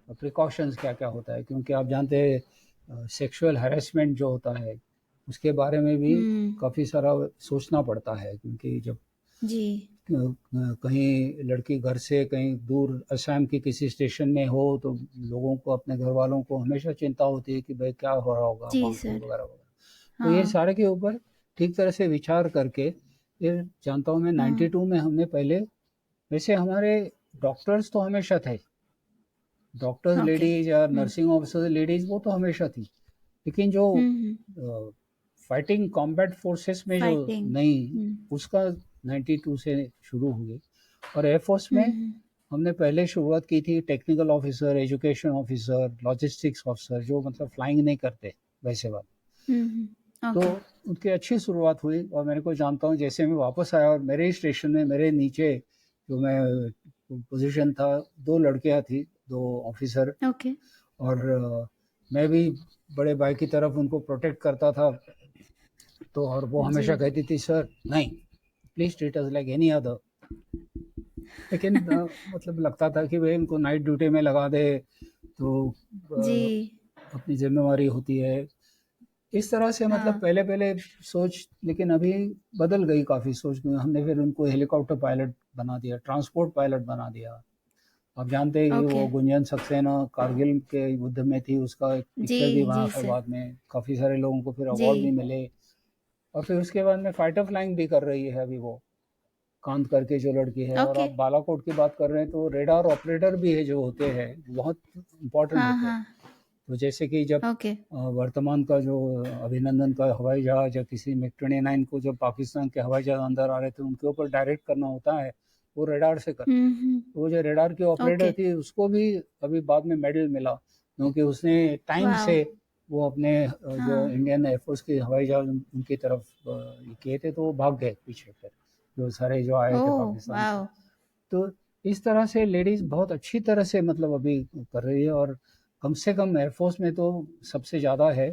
प्रिकॉशंस क्या क्या होता है, क्योंकि आप जानते हैं सेक्सुअल हैरेसमेंट जो होता है उसके बारे में भी हुँ। काफ़ी सारा सोचना पड़ता है, क्योंकि जब जी। कहीं लड़की घर से कहीं दूर असम के किसी स्टेशन में हो तो लोगों को, अपने घर वालों को हमेशा चिंता होती है कि भाई क्या हो रहा होगा जी वहाँ पे सर। वगैरह वगैरह। तो ये हाँ। सारे के ऊपर ठीक तरह से विचार करके, ये जानता हूँ मैं हाँ। 92 में हमने पहले, वैसे हमारे डॉक्टर्स तो हमेशा थे, डॉक्टर्स ओके। लेडीज या नर्सिंग ऑफिसर लेडीज वो तो हमेशा थी, लेकिन जो हम्म। फाइटिंग कॉम्बैट फोर्सेस में जो फाइटिंग। नई, हम्म। उसका 92 से शुरू हुई। और एयरफोर्स में हम्म। हमने पहले शुरुआत की थी technical officer, education officer, logistics officer, जो मतलब फ्लाइंग नहीं करते वैसे बात। तो ओके। उनकी अच्छी शुरुआत हुई और मेरे को जानता हूँ जैसे मैं वापस आया और मेरे ही स्टेशन में मेरे नीचे जो मैं पोजीशन था, दो लड़कियां थी, दो ऑफिसर। ओके। और मैं भी बड़े भाई की तरफ उनको प्रोटेक्ट करता था। तो और वो जी। हमेशा कहती थी, सर नहीं, please treat us like any other. लेकिन मतलब लगता था कि भाई इनको नाइट ड्यूटी में लगा दे तो जी। अपनी जिम्मेवारी होती है। इस तरह से मतलब हाँ। पहले पहले सोच, लेकिन अभी बदल गई काफ़ी सोच में। हमने फिर उनको हेलीकॉप्टर पायलट बना दिया, ट्रांसपोर्ट पायलट बना दिया। आप जानते हैं कि ओके। वो गुंजन सक्सेना कारगिल के युद्ध में थी, उसका एक जी। पिक्चर भी बना जी था सर। बाद में, काफ़ी सारे लोगों को फिर जी। अवार्ड भी मिले। और फिर उसके बाद में फाइटर फ्लाइंग भी कर रही है अभी वो, कांत करके जो लड़की है। और ओके। आप बालाकोट की बात कर रहे हैं तो रेडार ऑपरेटर भी है जो होते हैं, बहुत इंपॉर्टेंट हाँ। होते हैं। हाँ। तो जैसे कि जब ओके। वर्तमान का जो अभिनंदन का हवाई जहाज या किसी मिग 29 को जब पाकिस्तान के हवाई जहाज अंदर आ रहे थे, उनके ऊपर डायरेक्ट करना होता है, वो रेडार से करते हैं। हम्म। तो वो जो रेडार की ऑपरेटर ओके। थी उसको भी अभी बाद में मेडल मिला, क्योंकि उसने टाइम वाओ। से वो अपने जो हाँ। इंडियन एयरफोर्स के हवाई जहाज उनकी तरफ ये किए थे, तो वो भाग गए पीछे फिर, जो सारे जो आए थे ओह पाकिस्तान से। वाओ। तो इस तरह से लेडीज बहुत अच्छी तरह से मतलब अभी कर रही है। और कम से कम एयरफोर्स में तो सबसे ज़्यादा है।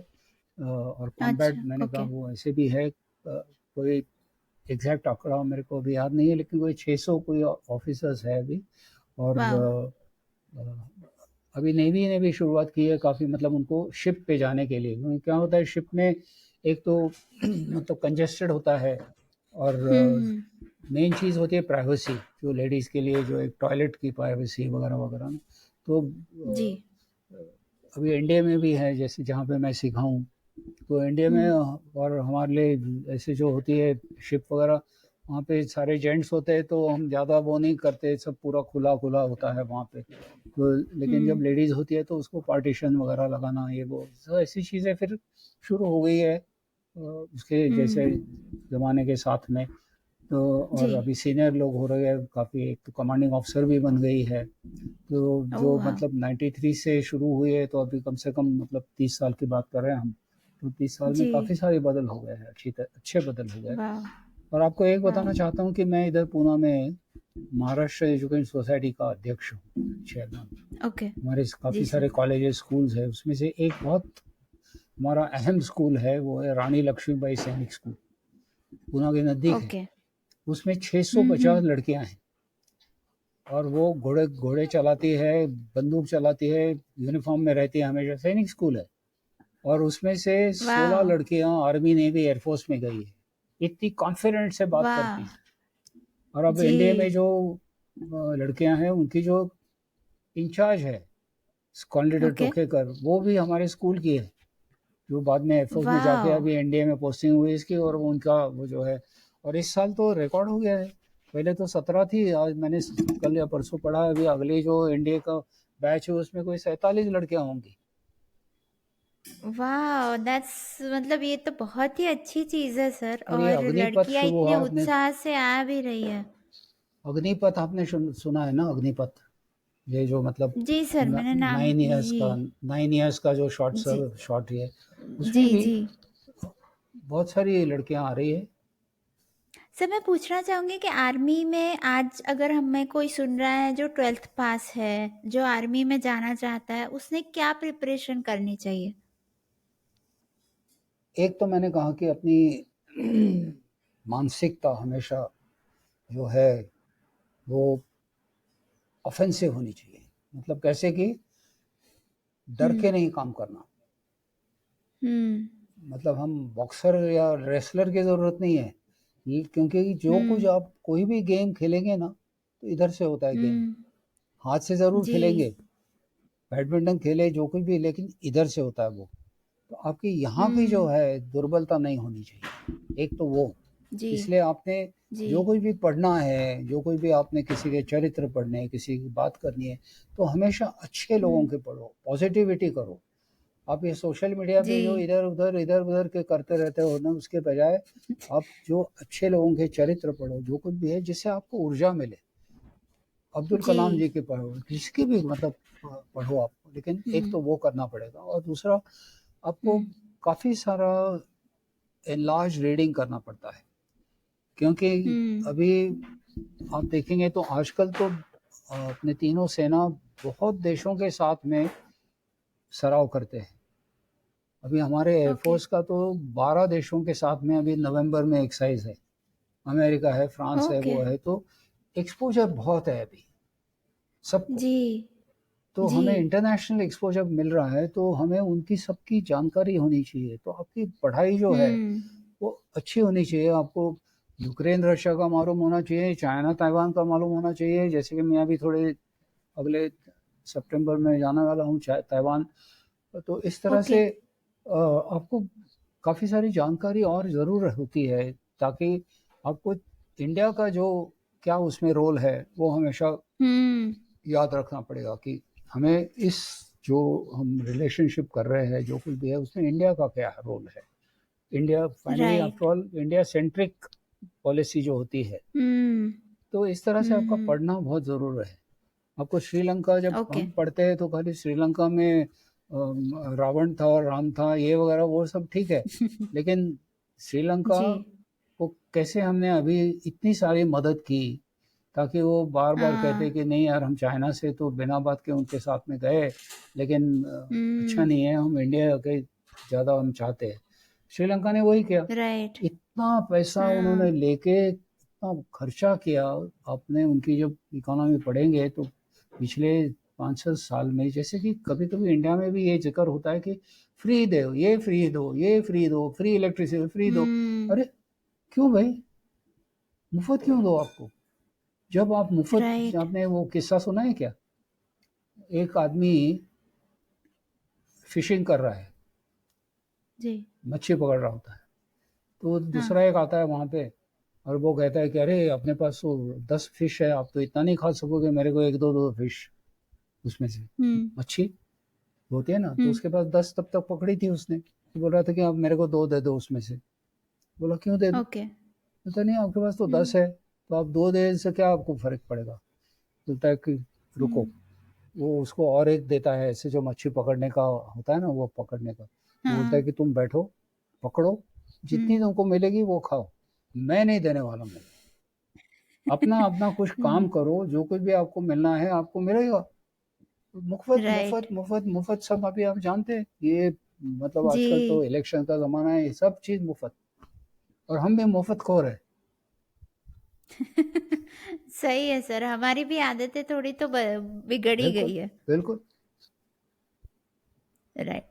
और कॉम्बैट अच्छा। मैंने कहा ओके। वो ऐसे भी है, कोई एग्जैक्ट आंकड़ा मेरे को अभी याद नहीं है, लेकिन कोई 600 कोई ऑफिसर्स है अभी। और वाओ। अभी नेवी ने भी शुरुआत की है काफ़ी, मतलब उनको शिप पे जाने के लिए, क्योंकि क्या होता है शिप में, एक तो मतलब कंजेस्टेड होता है, और हम्म। मेन चीज़ होती है प्राइवेसी, जो लेडीज़ के लिए जो एक टॉयलेट की प्राइवेसी वगैरह वगैरह ना। तो जी। अभी इंडिया में भी है, जैसे जहाँ पे मैं सीखा हूँ, तो इंडिया में हम्म। और हमारे लिए ऐसे जो होती है शिप वगैरह, वहाँ पे सारे जेंट्स होते हैं तो हम ज़्यादा वो नहीं करते, सब पूरा खुला खुला होता है वहाँ पे। तो लेकिन जब हम्म। लेडीज़ होती है तो उसको पार्टीशन वगैरह लगाना, ये वो तो ऐसी चीज़ें फिर शुरू हो गई है उसके जैसे हम्म। ज़माने के साथ में। तो जी। और अभी सीनियर लोग हो रहे हैं काफ़ी, एक तो कमांडिंग ऑफिसर भी बन गई है। तो ओह जो वाओ। मतलब 93 से शुरू हुई है, तो अभी कम से कम मतलब 30 साल की बात कर रहे हैं हम। तो 30 साल में जी। काफ़ी सारे बदल हो गए हैं, अच्छे बदल हो गए। वाओ। और आपको एक वाओ। बताना चाहता हूँ कि मैं इधर पूना में महाराष्ट्र एजुकेशन सोसाइटी का अध्यक्ष हूँ, चेयरमैन। ओके। हमारे जी काफ़ी सर। सारे कॉलेजेस स्कूल्स हैं, उसमें से एक बहुत हमारा अहम स्कूल है, वो है रानी लक्ष्मीबाई सैनिक स्कूल, पूना के नज़दीक है। ओके। उसमें 650 हम्म। लड़कियां हैं, और वो घोड़े घोड़े चलाती है, बंदूक चलाती है, यूनिफॉर्म में रहती है हमेशा, सैनिक स्कूल है। और उसमें से 16 वाओ। लड़कियां आर्मी नेवी एयरफोर्स में गई है, इतनी कॉन्फिडेंट से बात करती वाह। हैं। और अब जी। इंडिया में जो लड़कियां हैं, उनकी जो इंचार्ज है कॉन्डिडेट ओके। टोकेकर, वो भी हमारे स्कूल की है, जो बाद में एयरफोर्स में जाके वाओ। अभी एनडीए में पोस्टिंग हुई इसकी। और वो उनका वो जो है, और इस साल तो रिकॉर्ड हो गया है। पहले तो 17 थी, आज मैंने कल या परसों पढ़ा है, अभी अगली जो एनडीए का बैच है उसमें कोई 47 लड़कियां होंगी। वाह दैट्स मतलब ये तो बहुत ही अच्छी चीज़ है सर, और ये और अग्निपथ लड़कियां शुरू इतने हुआ आपने, उत्साह से आ भी रही है। अग्निपथ आपने सुना है ना, अग्निपथ, ये जो मतलब जी सर, मैंने नाम 9 इयर्स जी। का, 9 इयर्स का जो जी। शॉर्ट ये, जी। उसमें भी जी। बहुत सारी लड़कियां आ रही है। सर मैं पूछना चाहूँगी कि आर्मी में आज अगर हमें कोई सुन रहा है जो 12th पास है, जो आर्मी में जाना चाहता है, उसने क्या प्रिपरेशन करनी चाहिए? एक तो मैंने कहा कि अपनी मानसिकता हमेशा जो है वो ऑफेंसिव होनी चाहिए। मतलब कैसे कि डर हुँ। के नहीं काम करना। हुँ। मतलब हम बॉक्सर या रेसलर की ज़रूरत नहीं है, ये क्योंकि जो कुछ आप कोई भी गेम खेलेंगे ना तो इधर से होता है गेम, हाथ से ज़रूर जी खेलेंगे, बैडमिंटन खेले जो कुछ भी, लेकिन इधर से होता है वो। तो आपकी यहाँ की जो है दुर्बलता नहीं होनी चाहिए, एक तो वो। जी इसलिए आपने जी जो कुछ भी पढ़ना है, जो कुछ भी आपने किसी के चरित्र पढ़ने हैं, किसी की बात करनी है, तो हमेशा अच्छे लोगों के पढ़ो, पॉजिटिविटी करो। आप ये सोशल मीडिया जी पे जो इधर उधर के करते रहते हो ना, उसके बजाय आप जो अच्छे लोगों के चरित्र पढ़ो, जो कुछ भी है जिससे आपको ऊर्जा मिले। अब्दुल जी कलाम जी के पढ़ो, किसकी भी मतलब पढ़ो आप, लेकिन एक तो वो करना पड़ेगा, और दूसरा आपको काफ़ी सारा एनलार्ज रीडिंग करना पड़ता है, क्योंकि अभी आप देखेंगे तो आजकल तो अपने तीनों सेना बहुत देशों के साथ में सराव करते हैं। अभी हमारे ओके एयरफोर्स का तो 12 देशों के साथ में अभी नवंबर में एक्सरसाइज है, अमेरिका है, फ्रांस है, ओके वो है, तो एक्सपोजर बहुत है अभी सबको। जी तो जी हमें इंटरनेशनल एक्सपोजर मिल रहा है, तो हमें उनकी सबकी जानकारी होनी चाहिए। तो आपकी पढ़ाई जो है वो अच्छी होनी चाहिए। आपको यूक्रेन रशिया का मालूम होना चाहिए, चाइना ताइवान का मालूम होना चाहिए। जैसे कि मैं अभी थोड़े अगले सितंबर में जाने वाला हूँ ताइवान। तो इस तरह ओके से आपको काफ़ी सारी जानकारी और ज़रूर होती है, ताकि आपको इंडिया का जो क्या उसमें रोल है वो हमेशा याद रखना पड़ेगा, कि हमें इस जो हम रिलेशनशिप कर रहे हैं, जो कुछ भी है, उसमें इंडिया का क्या रोल है। India finally after right all India centric policy जो होती है। तो इस तरह से आपका पढ़ना बहुत ज़रूर है। आपको श्रीलंका जब ओके हम पढ़ते हैं तो खाली श्रीलंका में रावण था और राम था ये वगैरह वो सब ठीक है, लेकिन श्रीलंका जी को कैसे हमने अभी इतनी सारी मदद की, ताकि वो बार बार कहते कि नहीं यार, हम चाइना से तो बिना बात के उनके साथ में गए, लेकिन अच्छा नहीं है, हम इंडिया के ज़्यादा हम चाहते हैं। श्रीलंका ने वही किया, राइट इतना पैसा उन्होंने लेके इतना खर्चा किया। आपने उनकी जब इकोनॉमी पढ़ेंगे तो पिछले 5-6 साल में, जैसे कि कभी कभी इंडिया में भी ये जिक्र होता है कि फ्री दो, ये फ्री दो, ये फ्री दो, फ्री इलेक्ट्रिसिटी फ्री दो। अरे क्यों भाई, मुफ्त क्यों दो आपको? जब आप मुफ्त, राइट आपने वो किस्सा सुना है क्या? एक आदमी फिशिंग कर रहा है, जी मच्छी पकड़ रहा होता है, तो हाँ दूसरा एक आता है वहां पे, और वो कहता है कि अरे अपने पास तो 10 फिश है, आप तो इतना नहीं खा सकोगे, मेरे को एक दो दो फिश उसमें से, मच्छी होती है ना, तो उसके पास 10 तब तक पकड़ी थी उसने, तो बोल रहा था कि आप मेरे को 2 दे दो उसमें से। बोला क्यों दे दो? ओके बोलता नहीं, आपके पास तो 10 है, तो आप 2 दे से क्या आपको फर्क पड़ेगा? बोलता है कि रुको, वो उसको और एक देता है, ऐसे जो मच्छी पकड़ने का होता है ना, वो पकड़ने का, वो बोलता है हाँ कि तुम बैठो, पकड़ो, जितनी तुमको मिलेगी वो खाओ, मैं नहीं देने वाला हूँ। अपना अपना कुछ काम करो, जो कुछ भी आपको मिलना है आपको मिलेगा। मुफ्त राइट मुफ्त मुफ्त मुफ्त सब अभी आप जानते हैं ये, मतलब जी आजकल तो इलेक्शन का ज़माना है, ये सब चीज़ मुफ्त, और हम भी मुफ्त खोर है। सही है सर, हमारी भी आदतें थोड़ी तो बिगड़ ही बिल्कुल गई है। बिल्कुल। राइट।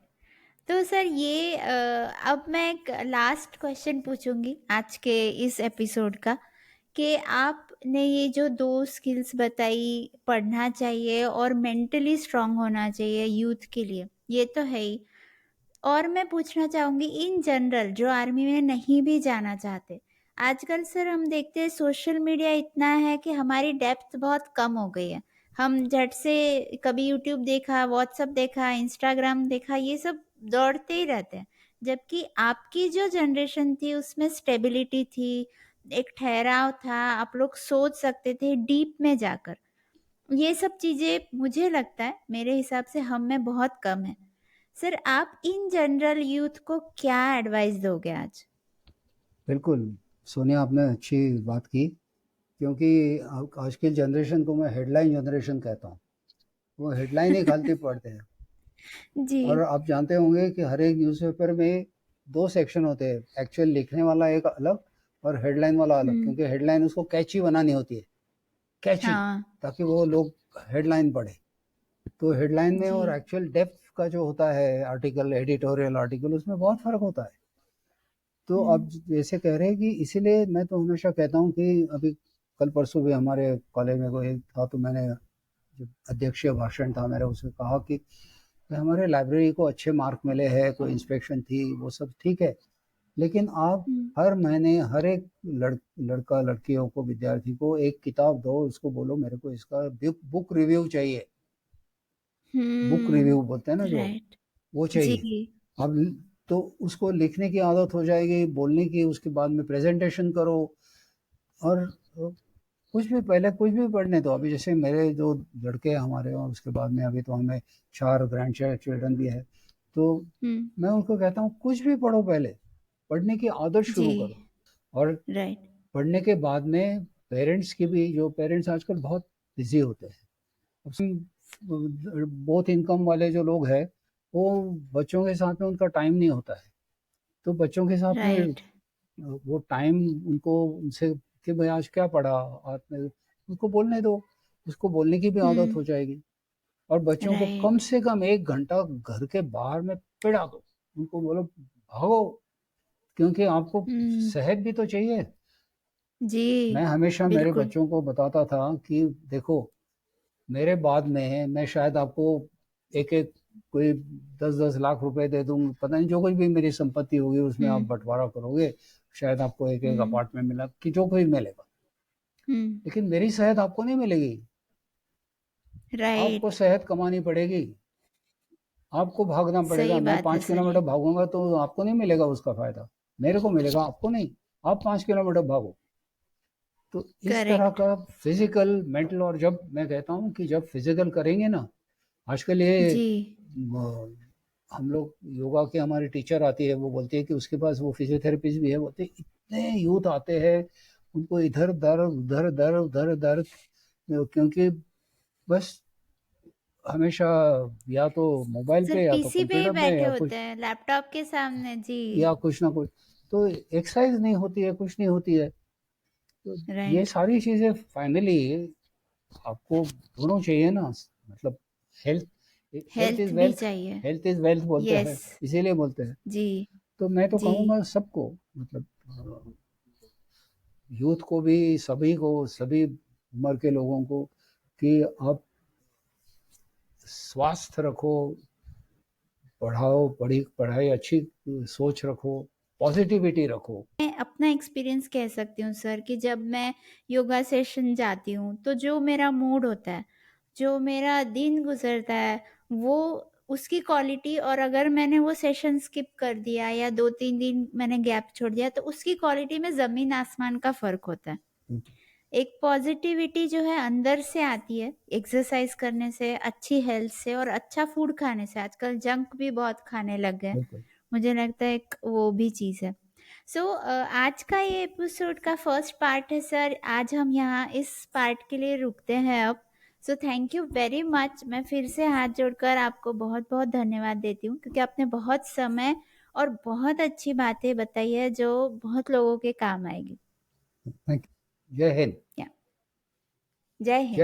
तो सर ये अब मैं एक लास्ट क्वेश्चन पूछूंगी आज के इस एपिसोड का, कि आपने ये जो दो स्किल्स बताई, पढ़ना चाहिए और मेंटली स्ट्रांग होना चाहिए यूथ के लिए, ये तो है ही। और मैं पूछना चाहूँगी इन जनरल जो आर्मी में नहीं भी जाना चाहते, आजकल सर हम देखते हैं सोशल मीडिया इतना है कि हमारी डेप्थ बहुत कम हो गई है। हम झट से कभी यूट्यूब देखा, व्हाट्सएप देखा, इंस्टाग्राम देखा, ये सब दौड़ते ही रहते हैं। जबकि आपकी जो जनरेशन थी उसमें स्टेबिलिटी थी, एक ठहराव था, आप लोग सोच सकते थे डीप में जाकर। ये सब चीज़ें मुझे लगता है मेरे हिसाब से हम में बहुत कम है। सर आप इन जनरल यूथ को क्या एडवाइस दोगे आज? बिल्कुल सोनिया, आपने अच्छी बात की, क्योंकि आज की जनरेशन को मैं हेडलाइन जनरेशन कहता हूँ। वो हेडलाइन ही खाली पढ़ते हैं। जी। और आप जानते होंगे कि हर एक न्यूज़पेपर में 2 सेक्शन होते हैं, एक्चुअल लिखने वाला एक अलग और हेडलाइन वाला अलग, हुँ। क्योंकि हेडलाइन उसको कैची बनानी होती है, कैची, हाँ। ताकि वो लोग हेडलाइन पढ़े। तो हेडलाइन में जी। और एक्चुअल डेप्थ का जो होता है आर्टिकल, एडिटोरियल आर्टिकल, उसमें बहुत फ़र्क होता है। तो अब जैसे कह रहे हैं कि इसीलिए मैं तो हमेशा कहता हूँ कि अभी कल परसों भी हमारे कॉलेज में कोई था, तो मैंने जो अध्यक्षीय भाषण था मेरा, उसमें कहा कि हमारे लाइब्रेरी को अच्छे मार्क मिले हैं, कोई इंस्पेक्शन थी, वो सब ठीक है, लेकिन आप हर महीने हर एक लड़का लड़कियों को, विद्यार्थी को एक किताब दो, उसको बोलो मेरे को इसका बुक रिव्यू चाहिए। बुक रिव्यू बोलते हैं ना जो, राइट। वो चाहिए। जी। अब तो उसको लिखने की आदत हो जाएगी, बोलने की, उसके बाद में प्रेजेंटेशन करो। और कुछ भी पहले कुछ भी पढ़ने दो। अभी जैसे मेरे जो लड़के हैं हमारे, और उसके बाद में अभी तो हमें 4 ग्रैंड चिल्ड्रन भी है, तो मैं उनको कहता हूँ कुछ भी पढ़ो, पहले पढ़ने की आदत जी। शुरू करो। और राइट। पढ़ने के बाद में पेरेंट्स की भी, जो पेरेंट्स आजकल बहुत बिजी होते हैं, बहुत इनकम वाले जो लोग हैं, वो बच्चों के साथ में उनका टाइम नहीं होता है। तो बच्चों के साथ में राइट। वो टाइम उनको उनसे कि भाई आज क्या पढ़ा आपने, उसको बोलने दो, उसको बोलने की भी आदत हो जाएगी। और बच्चों को कम राइट। से कम 1 घंटा घर के बाहर में पिढ़ा दो, उनको बोलो भागो, क्योंकि आपको सेहत भी तो चाहिए। जी। मैं हमेशा मेरे बिल्कुल। बच्चों को बताता था कि देखो, मेरे बाद में मैं शायद आपको एक एक कोई 10-10 लाख रुपए दे दूं, पता नहीं जो कुछ भी मेरी संपत्ति होगी उसमें आप बंटवारा करोगे, शायद आपको एक एक अपार्टमेंट मिला कि जो कुछ मिलेगा, लेकिन मेरी सेहत आपको नहीं मिलेगी। आपको राइट। सेहत कमानी पड़ेगी, आपको भागना पड़ेगा। सही मैं बात है पाँच सर किलोमीटर ये। भागूंगा तो आपको नहीं मिलेगा उसका फायदा, मेरे को मिलेगा, आपको नहीं। आप 5 किलोमीटर भागो। तो इस तरह करेक्ट। का फिजिकल, मेंटल, और जब मैं कहता हूँ कि जब फिजिकल करेंगे ना, आजकल ये जी। हम लोग योगा के, हमारी टीचर आती है, वो बोलती है कि उसके पास, वो फिजियोथेरेपिस्ट भी है, बोलते हैं इतने यूथ आते हैं, उनको इधर दर्द उधर दर्द उधर दर्द, क्योंकि बस हमेशा या तो मोबाइल सर पे या तो पीसी पे ही कंप्यूटर पे बैठे या होते कुछ, हैं लैपटॉप के सामने। जी। कुछ ना कुछ, तो एक्सरसाइज नहीं होती है, कुछ नहीं होती है। तो ये राइट। सारी चीजें फाइनली आपको दोनों चाहिए ना, मतलब हेल्थ, हेल्थ इज हेल्थ भी वेल्थ, चाहिए। हेल्थ इज वेल्थ बोलते यस। हैं, इसीलिए बोलते हैं। जी। तो मैं तो जी। कहूँगा सबको, मतलब यूथ को भी, सभी को, सभी उम्र के लोगों को, कि आप स्वास्थ्य रखो, पढ़ाओ, पढ़ाई अच्छी, सोच रखो, पॉजिटिविटी रखो। मैं अपना एक्सपीरियंस कह सकती हूँ सर कि जब मैं योगा सेशन जाती हूँ तो जो मेरा मूड होता है, जो मेरा दिन गुजरता है, वो उसकी क्वालिटी, और अगर मैंने वो सेशन स्किप कर दिया या 2-3 दिन मैंने गैप छोड़ दिया तो उसकी क्वालिटी में ज़मीन आसमान का फ़र्क होता है। एक पॉजिटिविटी जो है अंदर से आती है एक्सरसाइज करने से, अच्छी हेल्थ से और अच्छा फूड खाने से। आजकल जंक भी बहुत खाने लग गए, बिल्कुल। मुझे लगता है एक वो भी चीज़ है। सो आज का ये एपिसोड का फर्स्ट पार्ट है सर, आज हम यहाँ इस पार्ट के लिए रुकते हैं अब। So thank you very much. मैं फिर से हाथ जोड़कर आपको बहुत बहुत धन्यवाद देती हूँ क्योंकि आपने बहुत समय और बहुत अच्छी बातें बताई है जो बहुत लोगों के काम आएगी। Thank you. जय हिंद। या जय हिंद। जय